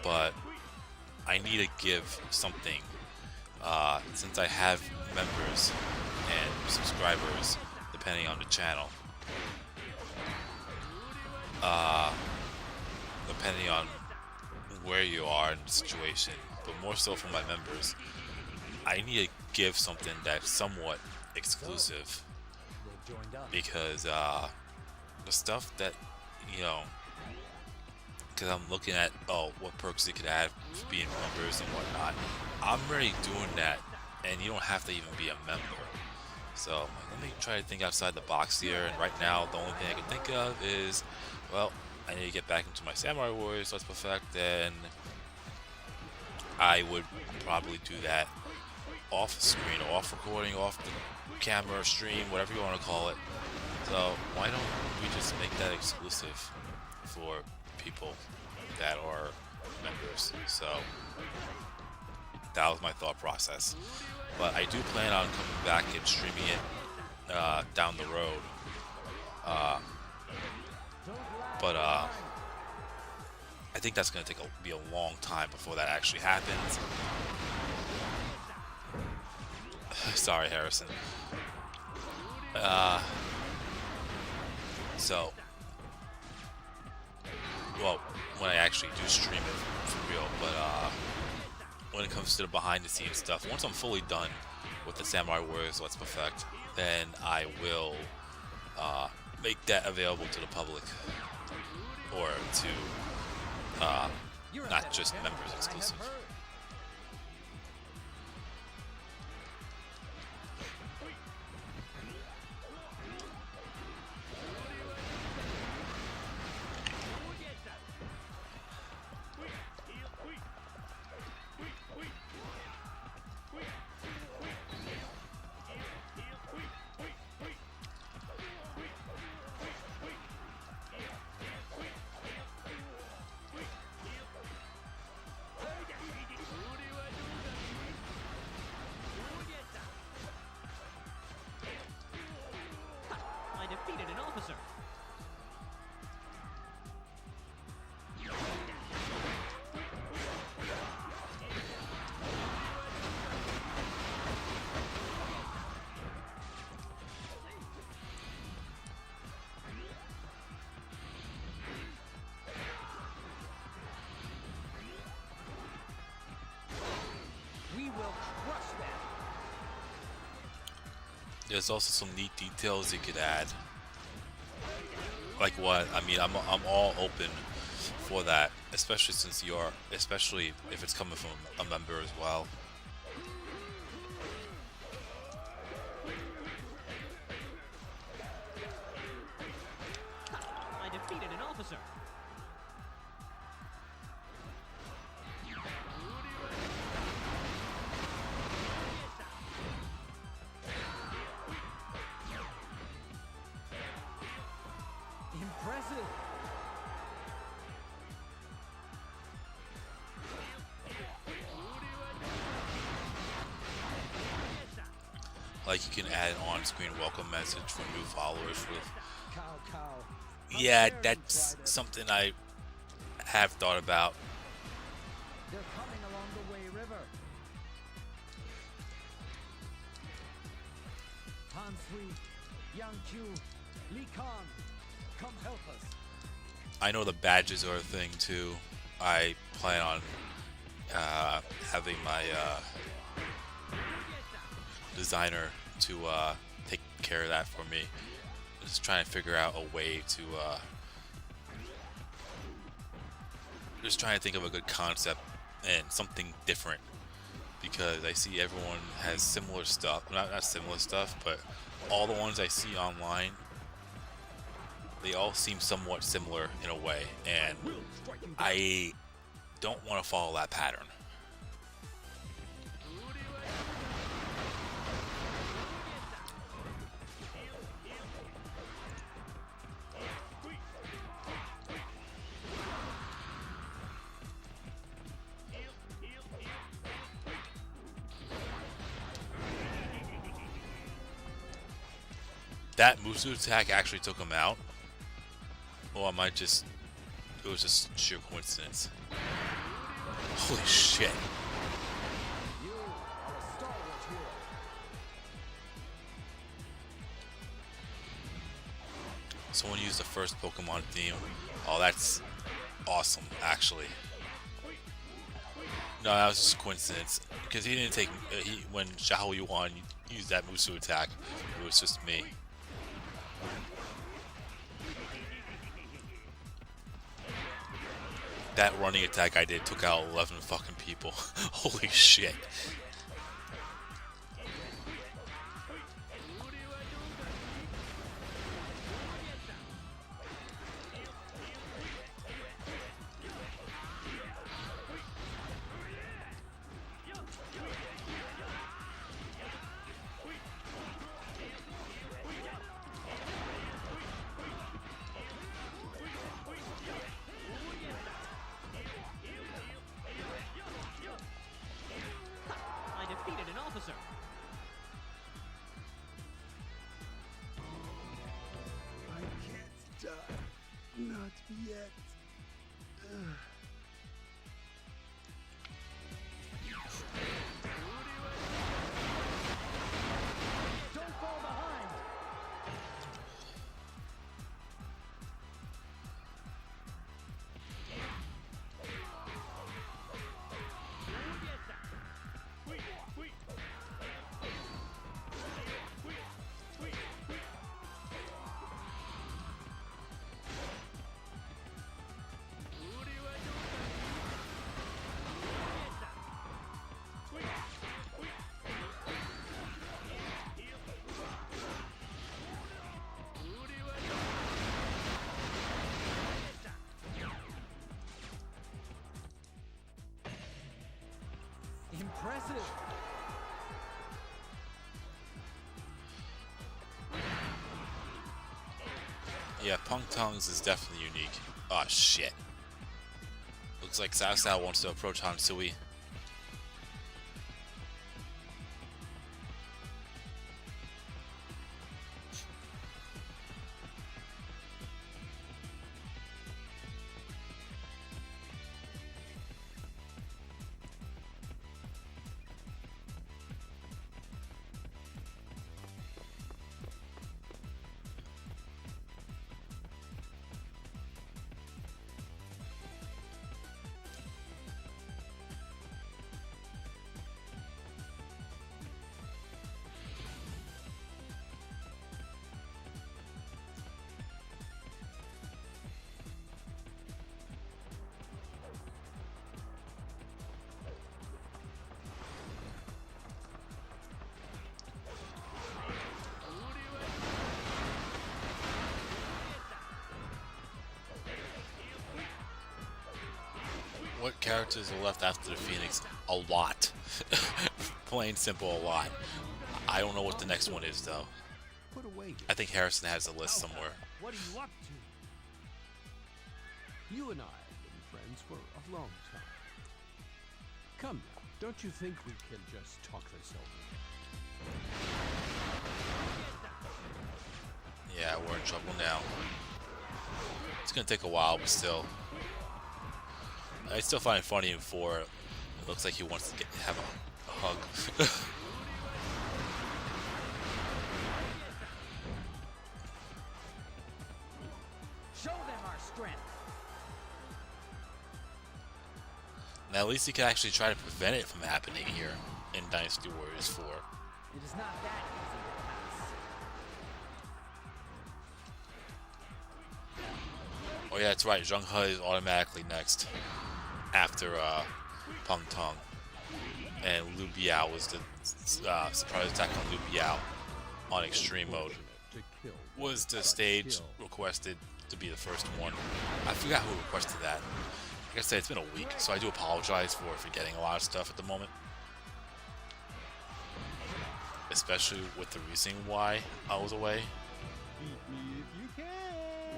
But I need to give something since I have members and subscribers depending on the channel. Depending on where you are in the situation, but more so for my members, I need to give something that's somewhat exclusive They've joined up. because the stuff that, you know, because I'm looking at what perks they could add for being members and whatnot. I'm already doing that, and you don't have to even be a member. So let me try to think outside the box here. And right now, the only thing I can think of is, well, I need to get back into my Samurai Warriors Let's Perfect, and I would probably do that off screen, or off recording, off the camera, stream, whatever you want to call it. So why don't we just make that exclusive for people that are members? So that was my thought process. But I do plan on coming back and streaming it down the road. But I think that's going to be a long time before that actually happens. Sorry, Harrison. So, well, when I actually do stream it for real, but when it comes to the behind the scenes stuff, once I'm fully done with the Samurai Warriors Let's Perfect, then I will make that available to the public, or to not just members exclusive. I defeated an officer. We will crush them. There's also some neat details you could add. Like what? I mean, I'm all open for that, especially since especially if it's coming from a member as well. I defeated an officer. Impressive. Like you can add an on-screen welcome message for new followers. Cow, cow. How Yeah, dare you that's try this? something I have thought about. They're coming along the Wei River. Han Sui, Yang Qiu, Li Kang, come help us. I know the badges are a thing too. I plan on having my designer to take care of that for me. Just trying to figure out a way to just trying to think of a good concept and something different, because I see everyone has similar stuff. Not similar stuff, but all the ones I see online, they all seem somewhat similar in a way, and I don't want to follow that pattern. That Musu attack actually took him out. Well, I might just... It was just sheer coincidence. Holy shit. You are a stalwart hero. Someone used the first Pokemon theme. Oh, that's awesome, actually. No, that was just coincidence. Because he didn't take... when Xiao Yuan used that Musu attack, it was just me. That running attack I did took out 11 fucking people. Holy shit. I defeated an officer. I can't die. Not yet. Don't fall behind. Impressive. Yeah, Punk Tongues is definitely unique. Oh shit. Looks like Sao Sao wants to approach Hansui. What characters are left after the Phoenix? A lot. Plain simple, a lot. I don't know what the next one is though. Put away. I think Harrison has a list somewhere. What are you up to? You and I have been friends for a long time. Come now, don't you think we can just talk this over? Yeah, we're in trouble now. It's gonna take a while, but still. I still find it funny in 4. It looks like he wants to have a hug. Show them our strength. Now, at least he can actually try to prevent it from happening here in Dynasty Warriors 4. It is not that easy to pass. Oh yeah, that's right. Zheng He is automatically next after Peng Tong, and Liu Biao was the surprise attack on Liu Biao on extreme mode. Was the stage requested to be the first one? I forgot who requested that. Like I said, it's been a week, so I do apologize for forgetting a lot of stuff at the moment, especially with the reason why I was away. Beat me if you can.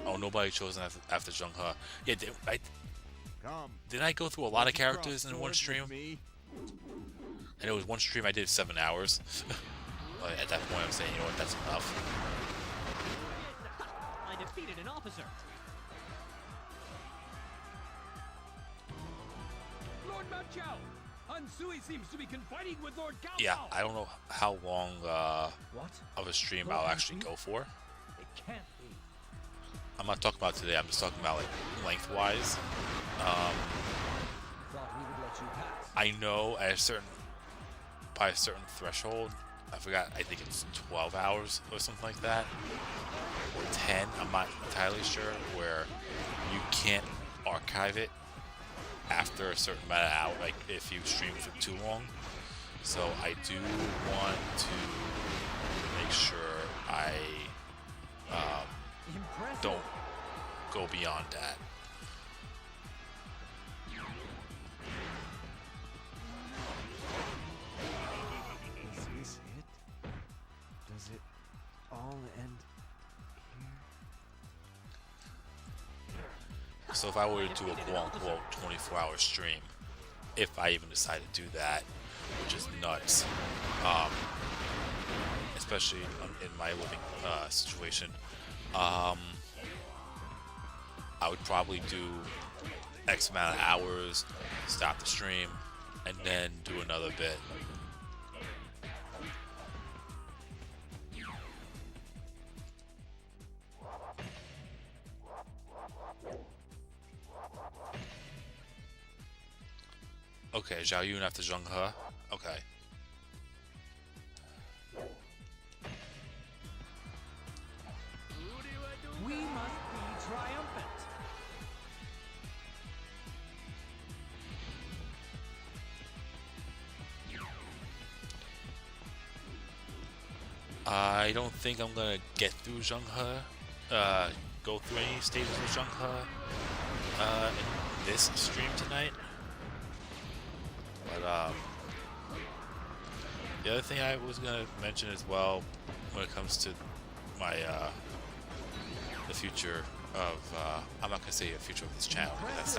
Oh, nobody chose after Zheng He. Yeah, Come. did I go through a lot of Won't you cross characters in one swords stream? with me? And it was one stream I did 7 hours. But at that point, I'm saying, you know what, that's enough. I defeated an officer. Lord Machao! Unsui seems to be confiding with Lord Gao. Yeah, I don't know how long What? of a stream Lord I'll actually Unsui? go for. It can't be. I'm not talking about today. I'm just talking about like lengthwise. Thought we would let you pass. I know at a certain, by a certain threshold, I forgot. I think it's 12 hours or something like that, or 10. I'm not entirely sure. Where you can't archive it after a certain amount of hours, like if you stream for too long. So I do want to make sure I Impressive. don't go beyond that. Is this it? Does it all end here? So if I were to do a quote-unquote 24-hour stream, if I even decide to do that, which is nuts, especially in my living situation, I would probably do X amount of hours, stop the stream, and then do another bit. Okay, Zhao Yun after Zheng He. Okay. We must be triumphant. I don't think I'm gonna get through Zheng He, go through any stages with Zheng He, in this stream tonight. But, the other thing I was gonna mention as well, when it comes to my, the future of, I'm not gonna say the future of this channel, because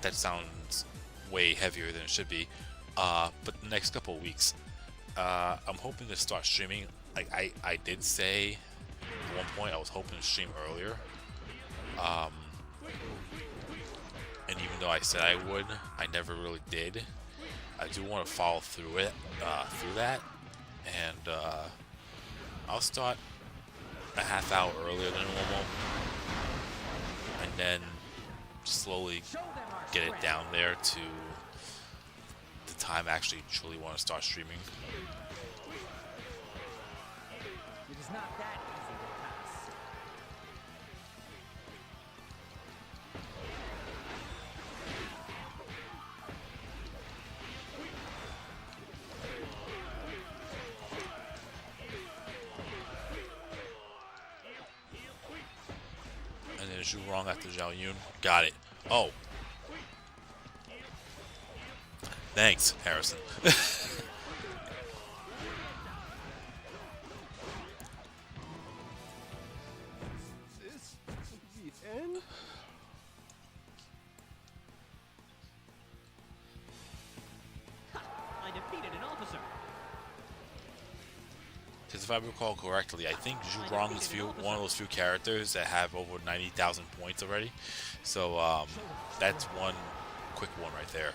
that sounds way heavier than it should be, but the next couple of weeks, I'm hoping to start streaming. Like I did say at one point I was hoping to stream earlier, and even though I said I would, I never really did. I do want to follow through that, and I'll start a half hour earlier than normal, and then slowly get it down there to the time I actually truly want to start streaming. It is not that easy to pass. And then Zhu Rong after Zhao Yun. Got it. Oh. Thanks, Harrison. Is this the end? Because if I recall correctly, I think Zhurong is one of those few characters that have over 90,000 points already. So that's one quick one right there.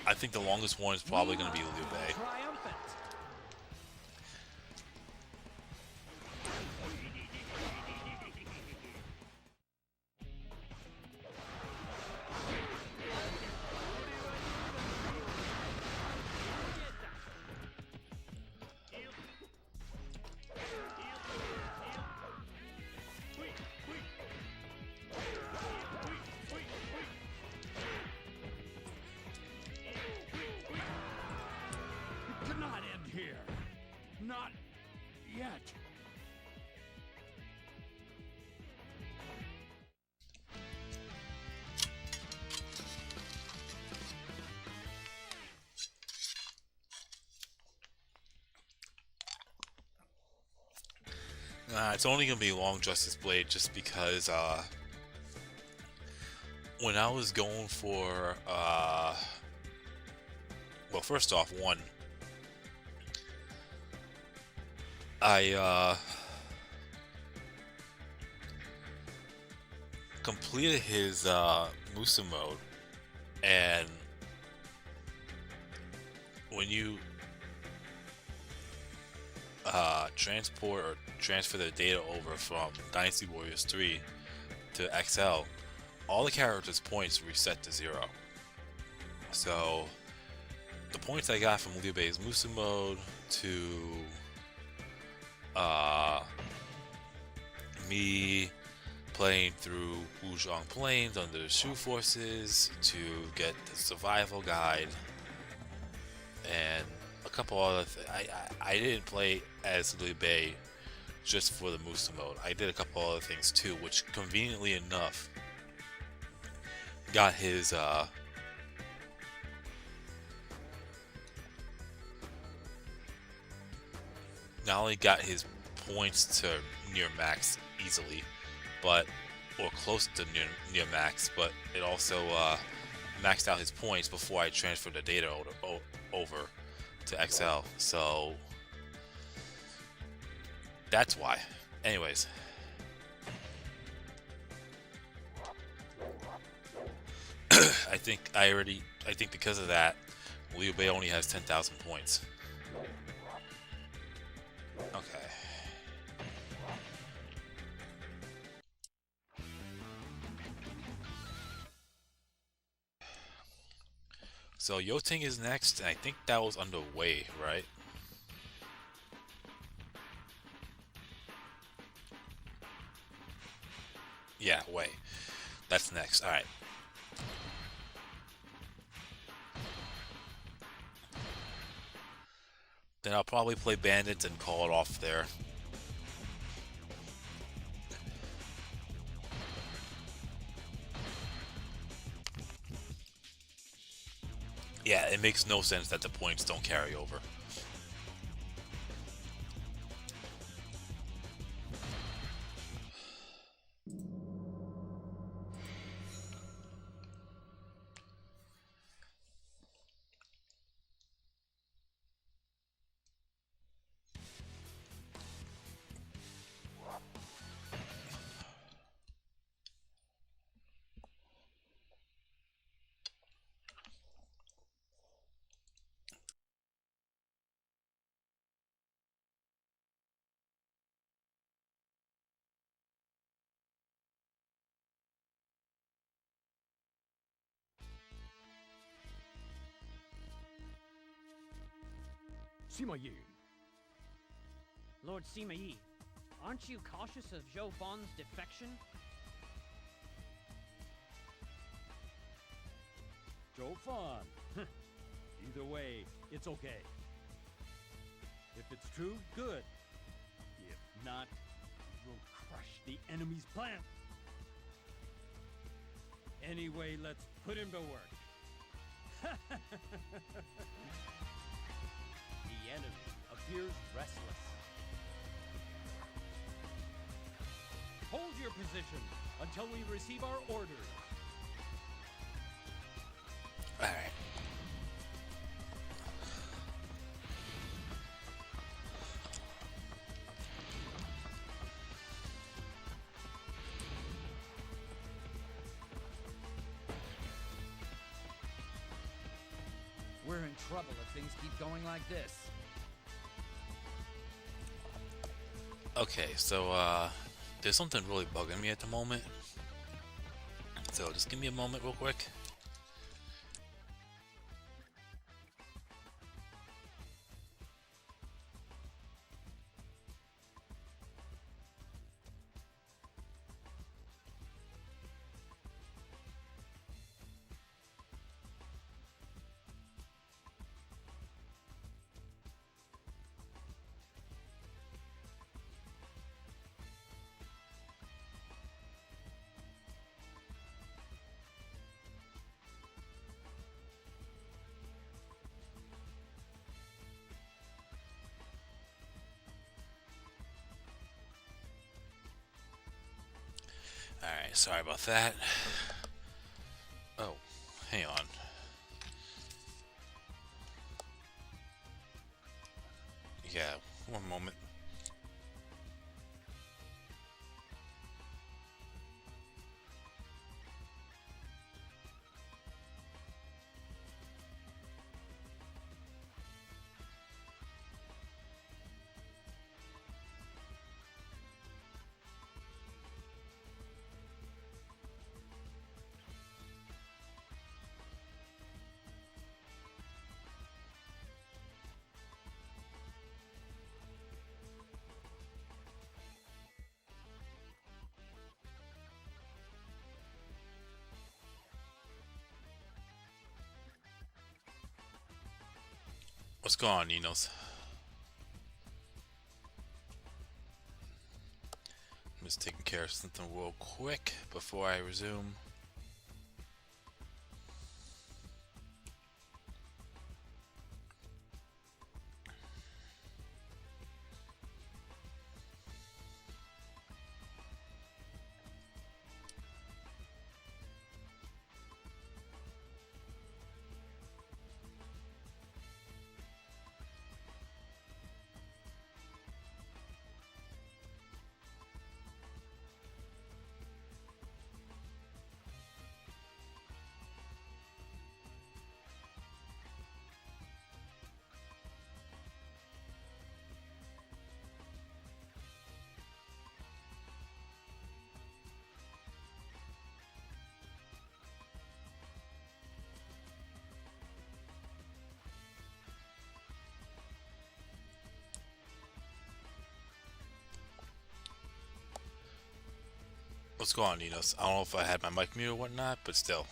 I think the longest one is probably going to be Liu Bei. Triumphant. It cannot end here. Not yet. It's only going to be Long Justice Blade just because when I was going for, well, first off, one, I completed his Musa mode, and when you transport or transfer the data over from Dynasty Warriors 3 to XL, all the characters' points reset to 0. So the points I got from Liu Bei's Musa mode to me playing through Wuzhong Plains under the Shu forces to get the survival guide and a couple other I didn't play as Liu Bei just for the Musa mode. I did a couple other things too, which conveniently enough got his not only got his points to near max easily, but or close to near max, but it also maxed out his points before I transferred the data over to XL. So that's why. Anyways, I think because of that, Liu Bei only has 10,000 points. Okay. So Yoting is next, and I think that was underway, right? Yeah, Wei. That's next. Alright. Then I'll probably play Bandits and call it off there. Yeah, it makes no sense that the points don't carry over. Sima Yi. Lord Sima Yi, aren't you cautious of Zhou Fan's defection? Zhou Fan. Either way, it's okay. If it's true, good. If not, we'll crush the enemy's plan. Anyway, let's put him to work. The enemy appears restless. Hold your your position until we receive our orders. Alright. We're in trouble if things keep going like this. Okay, so there's something really bugging me at the moment. So just give me a moment real quick. Alright, sorry about that. Oh, hang on. Yeah, one moment. What's going on, Ninos? I'm just taking care of something real quick before I resume. What's going on, Ninos? I don't know if I had my mic mute or whatnot, but still.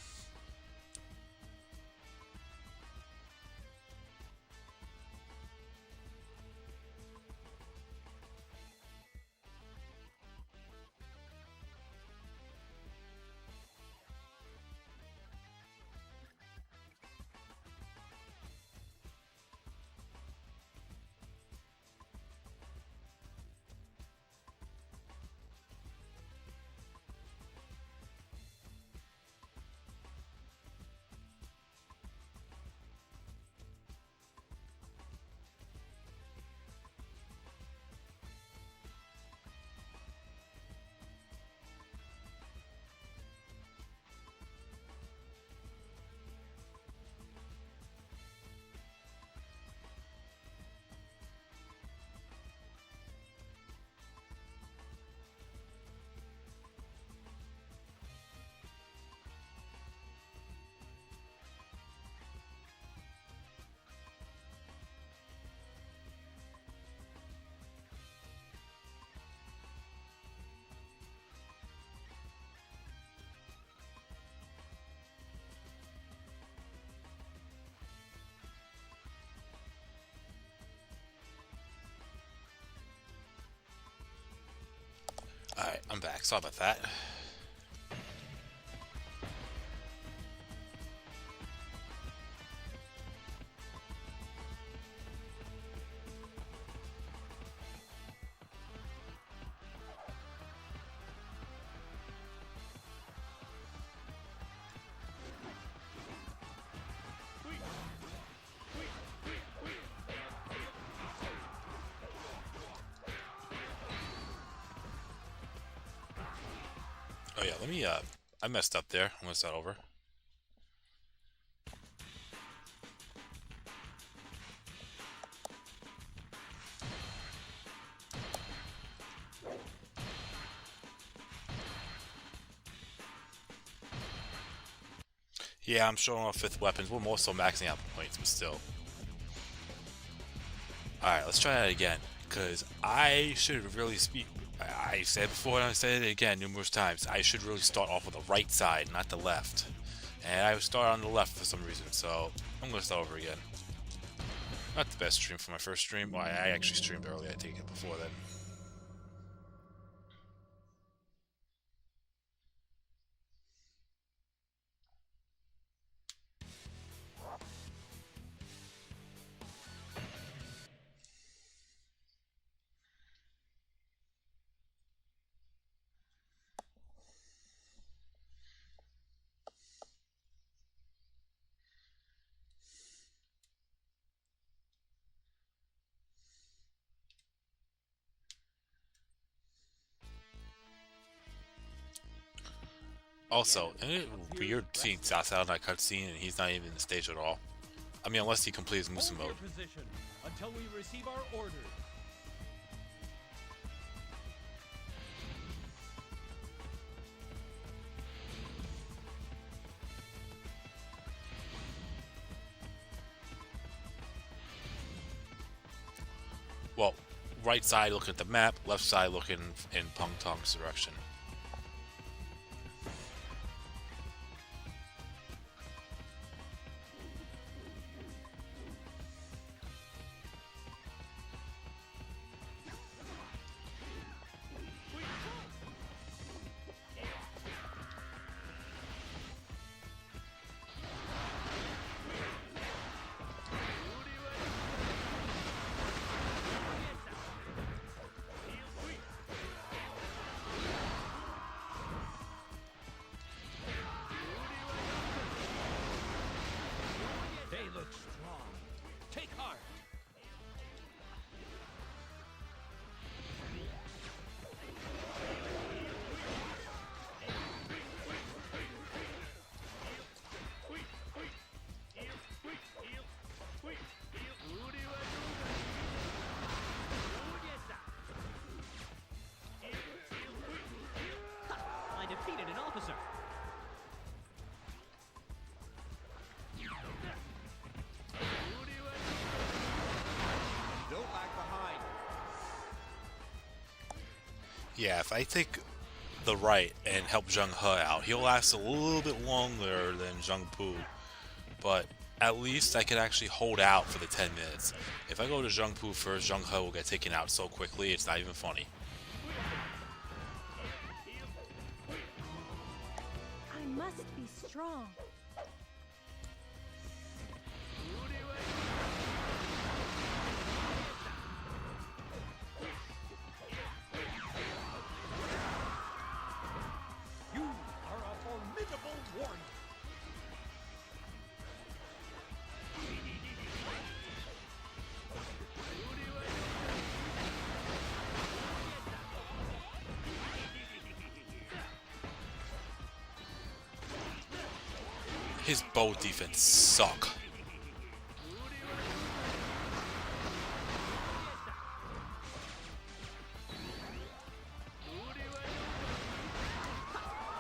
Alright, I'm back. Sorry about that. Oh yeah, let me, I messed up there. I'm gonna start over. Yeah, I'm showing off 5th weapons. We're more so maxing out points, but still. Alright, let's try that again. Because I should really speak. I said it before and I said it again numerous times. I should really start off with the right side, not the left. And I start on the left for some reason, so I'm going to start over again. Not the best stream for my first stream. Well, I actually streamed early, I take it before then. Also, isn't it weird seeing Sasa in that cutscene and he's not even in the stage at all? I mean, unless he completes Musa Hold your mode. position until we receive our orders. Well, right side looking at the map, left side looking in Pung Tong's direction. They look strong. Take heart. I defeated an officer. Don't lag behind. Yeah, if I take the right and help Zheng He out, he'll last a little bit longer than Zheng Pu, but at least I could actually hold out for the 10 minutes. If I go to Zheng Pu first, Zheng He will get taken out so quickly, it's not even funny. I must be strong. You are a formidable warrior. His bow defense suck.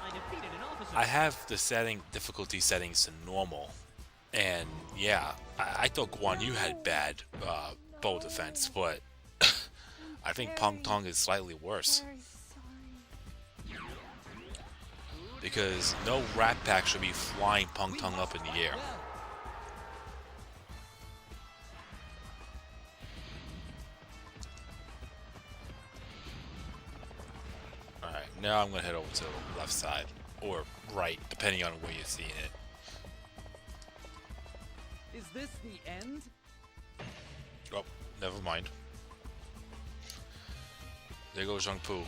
I defeated an officer. I have the difficulty settings to normal, and yeah, I thought Guan Yu had bad bow defense, but I think Peng Tong is slightly worse. Very sorry. Because no Rat Pack should be flying Peng Tong up in the air. Alright, now I'm going to head over to the left side, or right, depending on where you're seeing it. Is this the end? Oh, never mind. There goes Zheng Pu.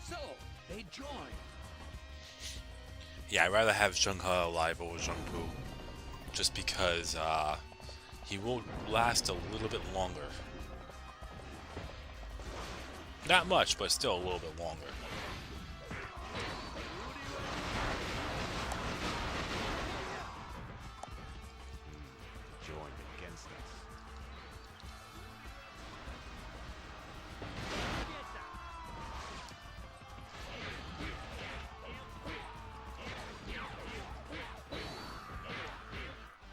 So, they join. Yeah, I'd rather have Zheng He alive over Zheng Pu. Just because he will last a little bit longer. Not much, but still a little bit longer. Joined against us.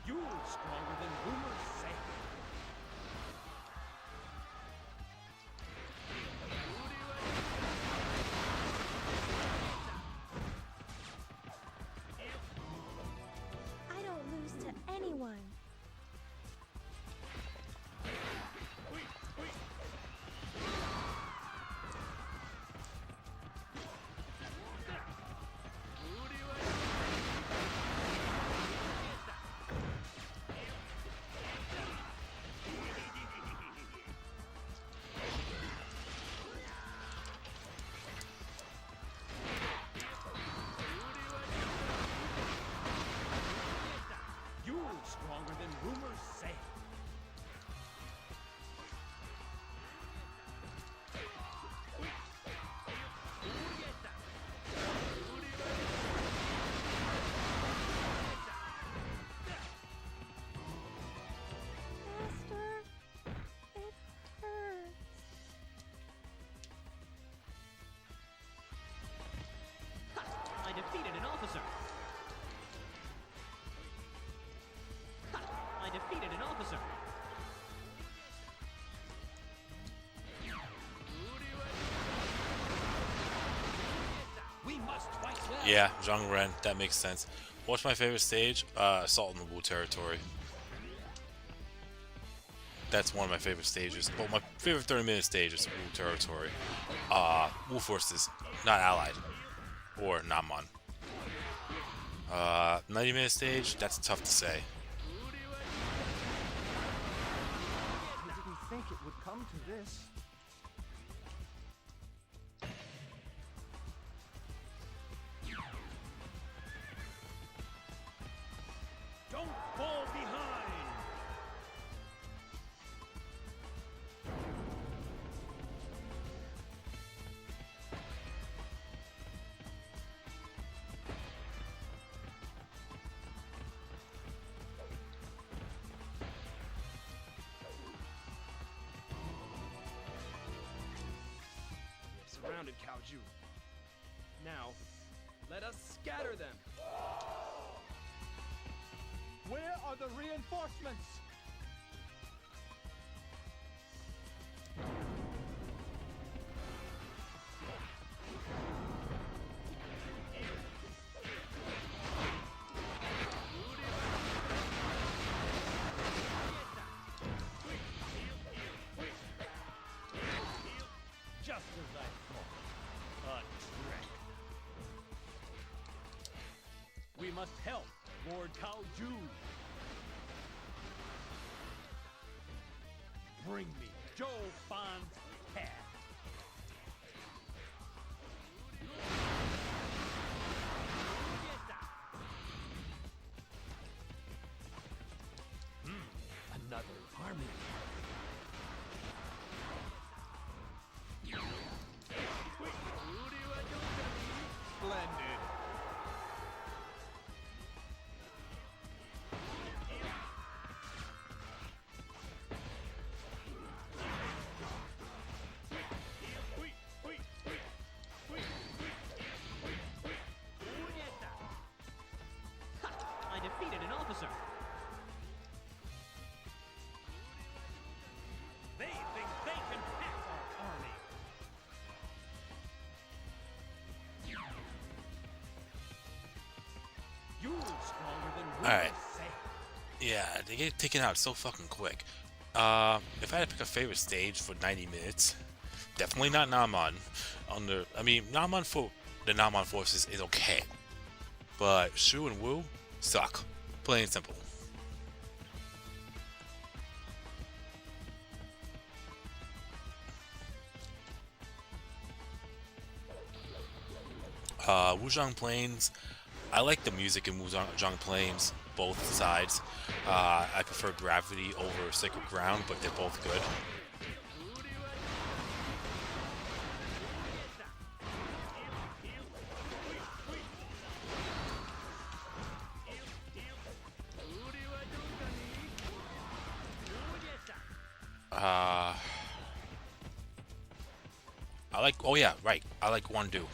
You're stronger than rumors say. I don't lose to anyone. You're stronger than rumors say. Master, it hurts. I defeated an officer. I defeated an officer. We must fight well. Yeah, Zhang Ren, that makes sense. What's my favorite stage? Assault on the Wu territory. That's one of my favorite stages. Well, my favorite 30-minute stage is Wu territory. Wu forces, not allied. Or Namon. 90-minute stage, that's tough to say. I didn't think it would come to this. Don't fall behind. Surrounded Kaoju. Now, let us scatter them. Where are the reinforcements? Just as I thought. A trick. We must help Lord Kaoju. Bring me Joe Bon's cat. Another army. Splendid. I defeated an officer. They think they can pass our army. You're stronger than rumors Alright. say. Yeah, they get taken out so fucking quick. If I had to pick a favorite stage for 90 minutes, definitely not Namon. Namon for the Namon forces is okay, but Shu and Wu suck. Plain and simple. Wuzhong Plains, I like the music in Wuzhong Plains, both sides. I prefer Gravity over Sacred Ground, but they're both good. I like. Oh yeah, right. I like Wandu.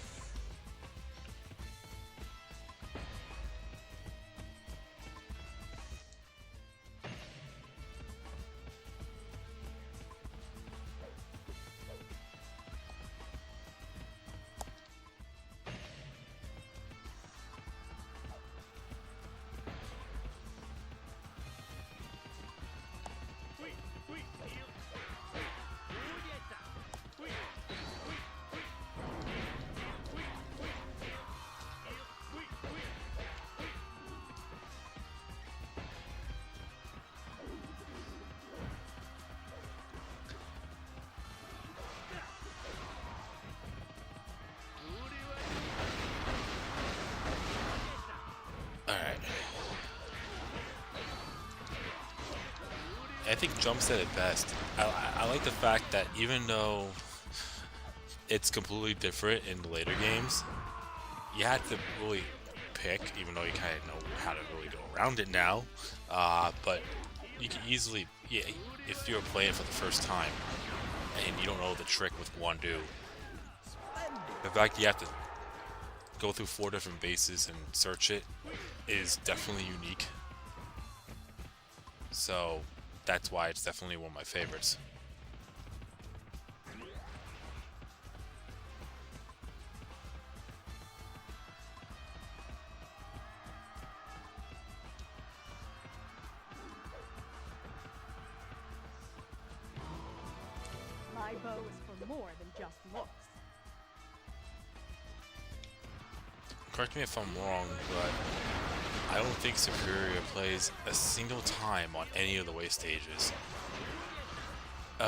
Alright. I think Jump said it best. I like the fact that even though it's completely different in the later games, you had to really pick, even though you kind of know how to really go around it now. But you can easily, yeah, if you're playing for the first time and you don't know the trick with Wandu, the fact you have to go through 4 different bases and search it is definitely unique. So that's why it's definitely one of my favorites. My bow is for more than just looks. Correct me if I'm wrong, but I don't think Superior plays a single time on any of the way stages. All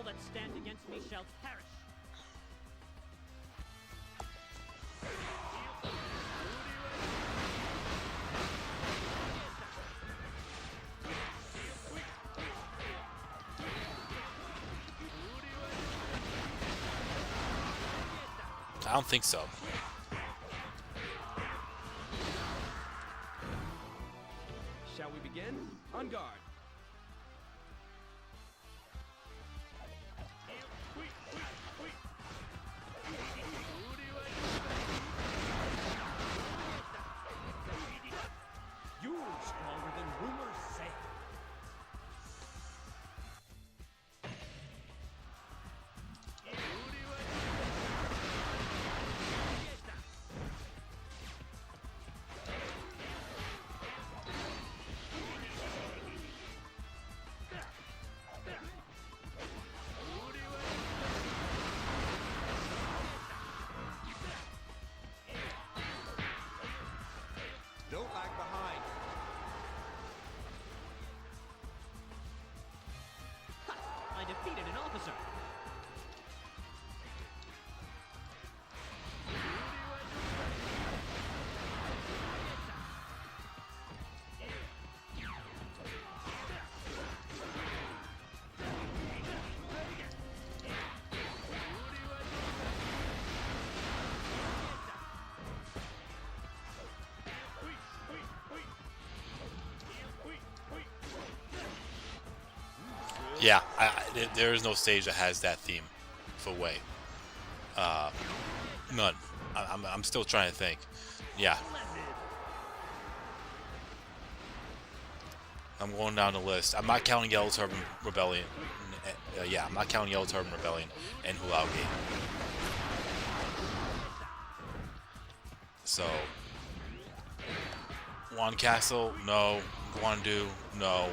that stand against me shall perish. I don't think so. Shall we begin? On guard. You're stronger than rumors say. Don't lag behind. I defeated an officer. Yeah, there is no stage that has that theme for Way. None. I'm still trying to think. Yeah. I'm going down the list. I'm not counting Yellow Turban Rebellion. Yeah, I'm not counting Yellow Turban Rebellion and Hulao Gate. So, Wand Castle, no. Guandu, no.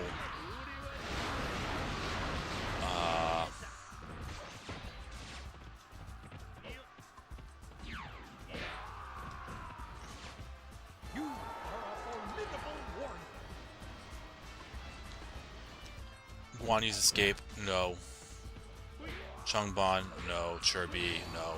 You are a formidable warrior. Guanyu's Escape, no. Changban, no. Chirby, no.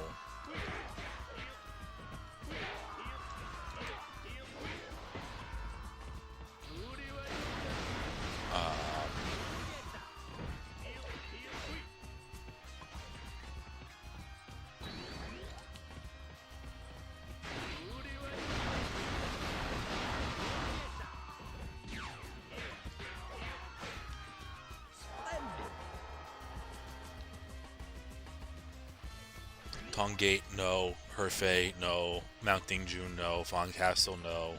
Pong Gate, no. Herfei, no. Mount Dingjun, no. Fawn Castle, no.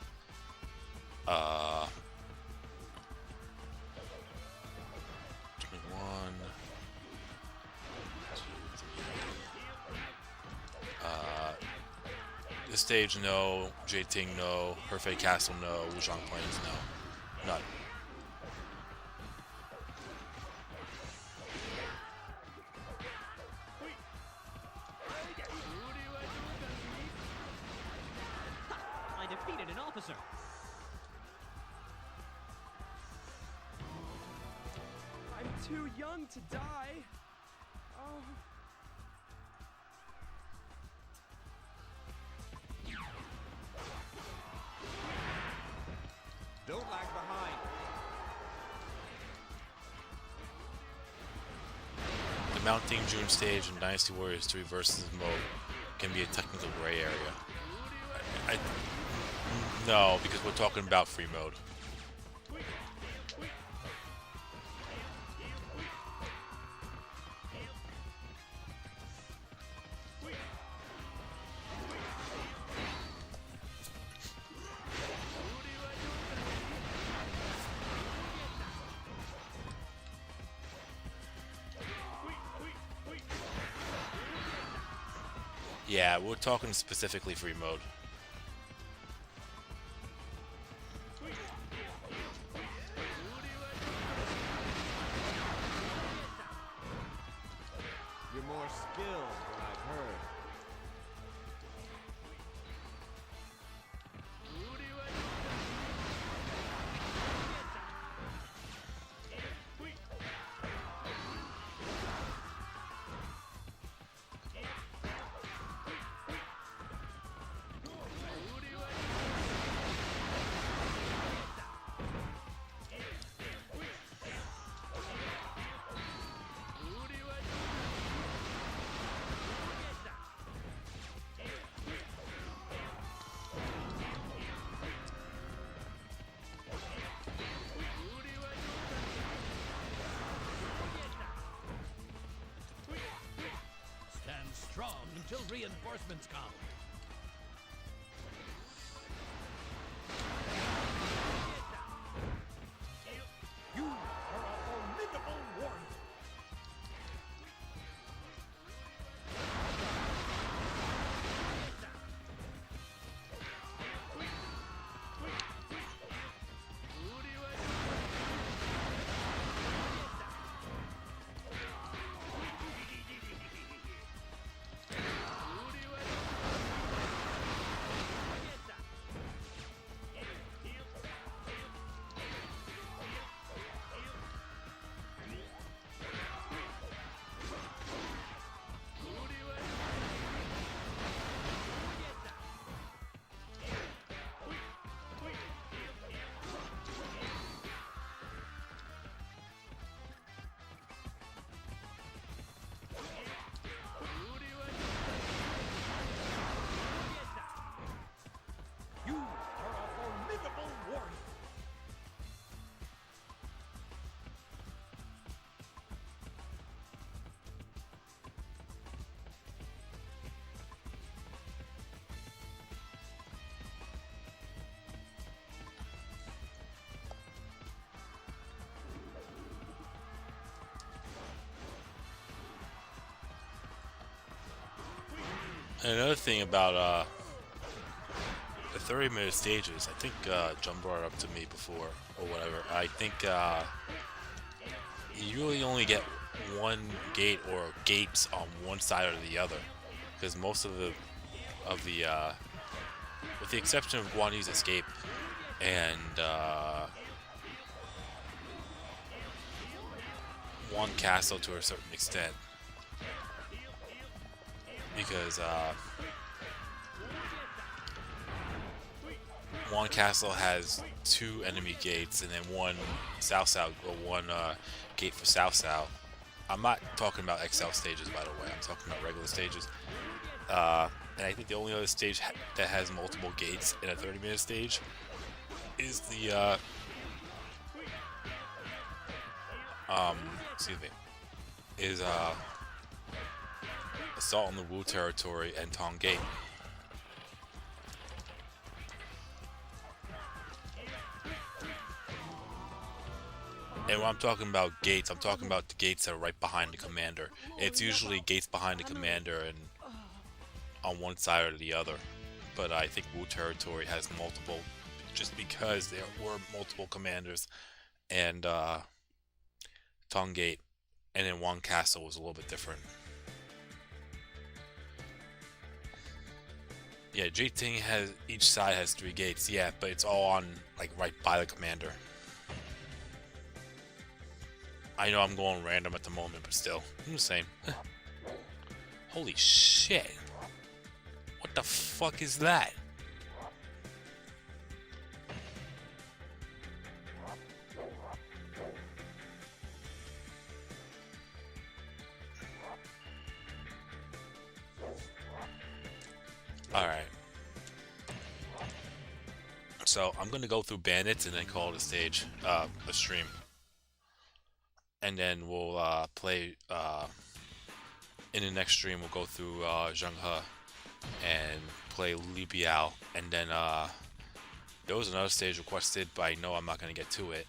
21. 2, 3. This stage, no. Jieting, no. Herfei Castle, no. Wuzhong Plains, no. None. I defeated an officer. I'm too young to die. Oh. Don't lag behind. The Mount Dingjun stage in Dynasty Warriors 3 versus mode can be a technical gray area. No, because we're talking about free mode. Yeah, we're talking specifically free mode. You're more skilled than I've heard. Stand strong until reinforcements come. You are a formidable warrior. You are a formidable warrior. And another thing about the 30-minute stages, I think John brought it up to me before or whatever. I think you really only get one gate or gates on one side or the other, because most of the with the exception of Guanyi's Escape and One Castle to a certain extent, because One Castle has 2 enemy gates and then one South-South or one gate for South-South. I'm not talking about XL stages, by the way. I'm talking about regular stages. And I think the only other stage that has multiple gates in a 30-minute stage is the excuse me, is assault on the Wu territory and Tong Gate. And when I'm talking about gates, I'm talking about the gates that are right behind the commander. It's usually gates behind the commander and on one side or the other. But I think Wu territory has multiple, just because there were multiple commanders, and Tong Gate, and then one castle was a little bit different. Yeah, Jiting has, each side has 3 gates, yeah, but it's all on, like, right by the commander. I know I'm going random at the moment, but still, I'm the same. Holy shit. What the fuck is that? Alright. So, I'm gonna go through bandits and then call it a stage, a stream. And then we'll play, in the next stream we'll go through Zheng He and play Li Biao. And then there was another stage requested, but I know I'm not gonna get to it.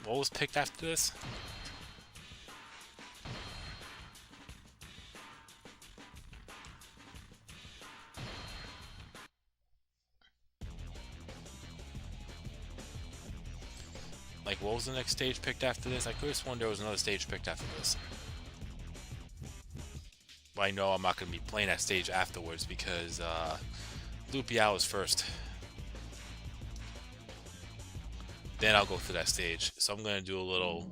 What was picked after this? Like, what was the next stage picked after this? I could have sworn there was another stage picked after this. But I know I'm not going to be playing that stage afterwards because Lu Biao is first. Then I'll go through that stage. So I'm going to do a little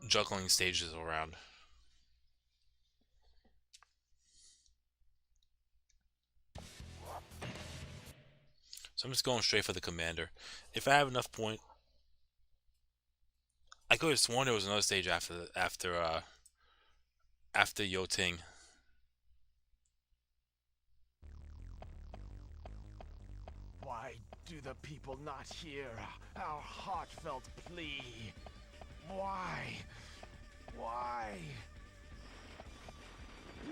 juggling stages around. So I'm just going straight for the commander. If I have enough point, I could have sworn there was another stage after Yo Ting. Why do the people not hear our heartfelt plea? Why? Why?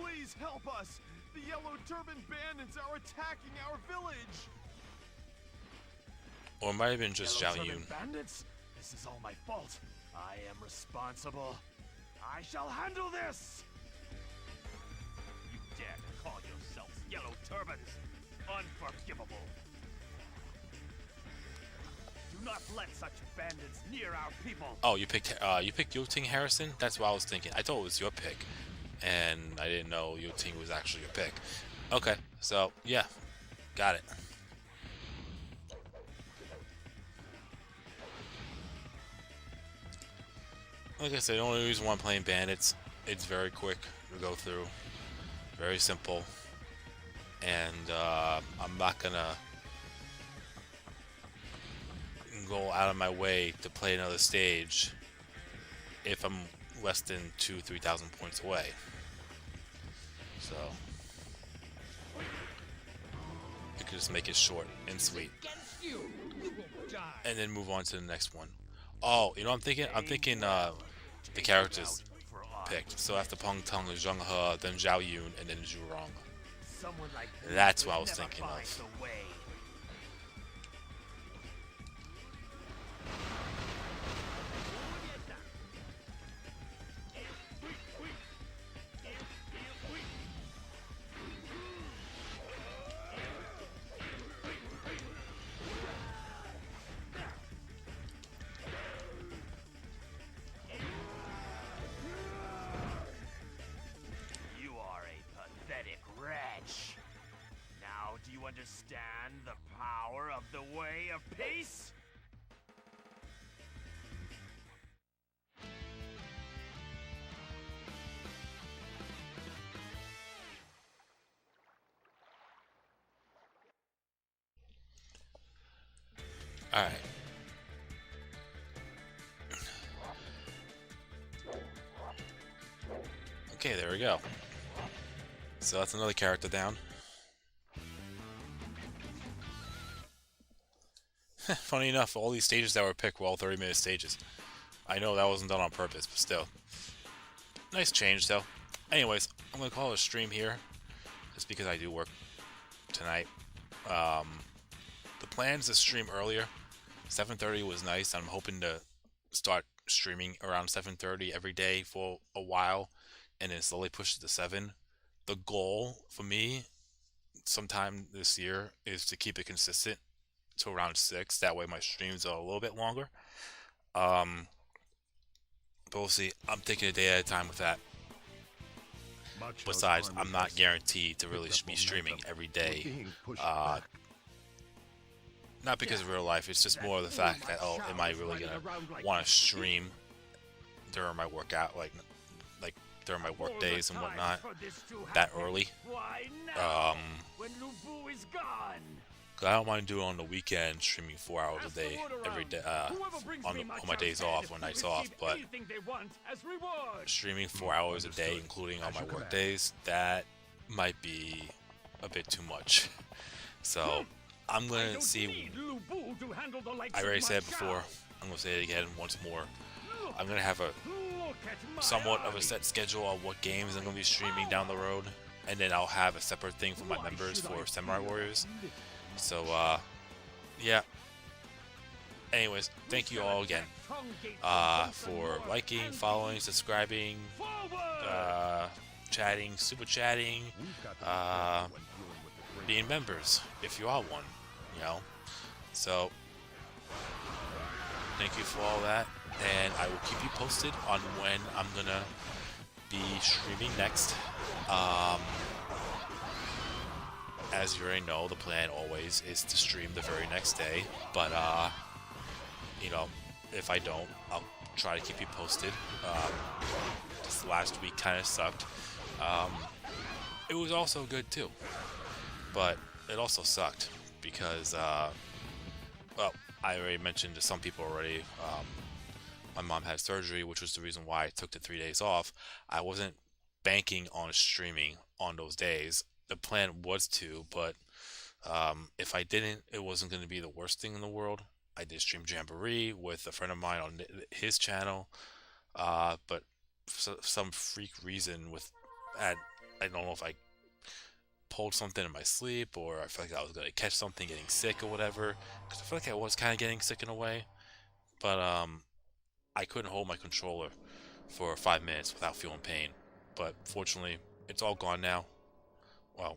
Please help us! The Yellow Turban bandits are attacking our village! Or it might have been just Zhao Yellow Yun. Turban bandits? This is all my fault. I am responsible. I shall handle this! You dare to call yourselves Yellow Turbans? Unforgivable. Do not let such bandits near our people. Oh, you picked Yo Ting, Harrison? That's what I was thinking. I thought it was your pick, and I didn't know Yo Ting was actually your pick. Okay, so yeah, got it. Like I said, the only reason why I'm playing bandits, it's very quick to go through, very simple, and I'm not gonna go out of my way to play another stage if I'm less than 2,000-3,000 points away. So you could just make it short and sweet, and then move on to the next one. Oh, you know what I'm thinking? I'm thinking the characters picked. So after Peng Tong is Zheng He, then Zhao Yun, and then Zhu Rong. That's what I was thinking of. Understand the power of the way of peace? Alright. Okay, there we go. So that's another character down. Funny enough, all these stages that were picked were all 30-minute stages. I know that wasn't done on purpose, but still. Nice change, though. Anyways, I'm going to call it a stream here, just because I do work tonight. The plan is to stream earlier. 7:30 was nice. I'm hoping to start streaming around 7:30 every day for a while, and then slowly push it to 7. The goal for me, sometime this year, is to keep it consistent to around 6. That way my streams are a little bit longer. But we'll see. I'm taking a day at a time with that. Besides, I'm not guaranteed to really be streaming every day. Not because of real life, it's just more of the fact that, oh, am I really going to want to stream during my workout, like during my work days and whatnot, that early? I don't mind doing it on the weekend, streaming 4 hours a day, every day, on my days off or nights off, but streaming 4 hours a day, including on my work days, that might be a bit too much. So, I'm going to see. I already said it before, I'm going to say it again once more. I'm going to have a somewhat of a set schedule on what games I'm going to be streaming down the road, and then I'll have a separate thing for my members for Samurai Warriors. So, yeah. Anyways, thank you all again for liking, following, subscribing, chatting, super chatting, being members, if you are one, you know. So, thank you for all that, and I will keep you posted on when I'm gonna be streaming next. As you already know, the plan always is to stream the very next day, but you know, if I don't, I'll try to keep you posted. This last week kind of sucked. It was also good too, but it also sucked because, well, I already mentioned to some people already, my mom had surgery, which was the reason why I took the 3 days off. I wasn't banking on streaming on those days. The plan was to, but if I didn't, it wasn't going to be the worst thing in the world. I did stream Jamboree with a friend of mine on his channel, but for some freak reason I don't know if I pulled something in my sleep or I felt like I was going to catch something getting sick or whatever, because I feel like I was kind of getting sick in a way, but I couldn't hold my controller for 5 minutes without feeling pain. But fortunately, it's all gone now. Well,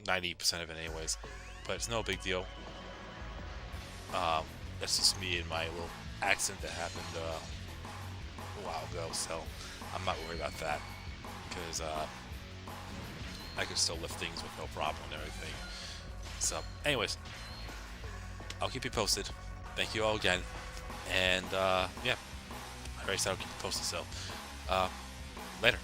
90% of it anyways, but it's no big deal. That's just me and my little accident that happened a while ago, so I'm not worried about that, because I can still lift things with no problem and everything. So, anyways, I'll keep you posted. Thank you all again, and yeah, I already said I'll keep you posted, so later.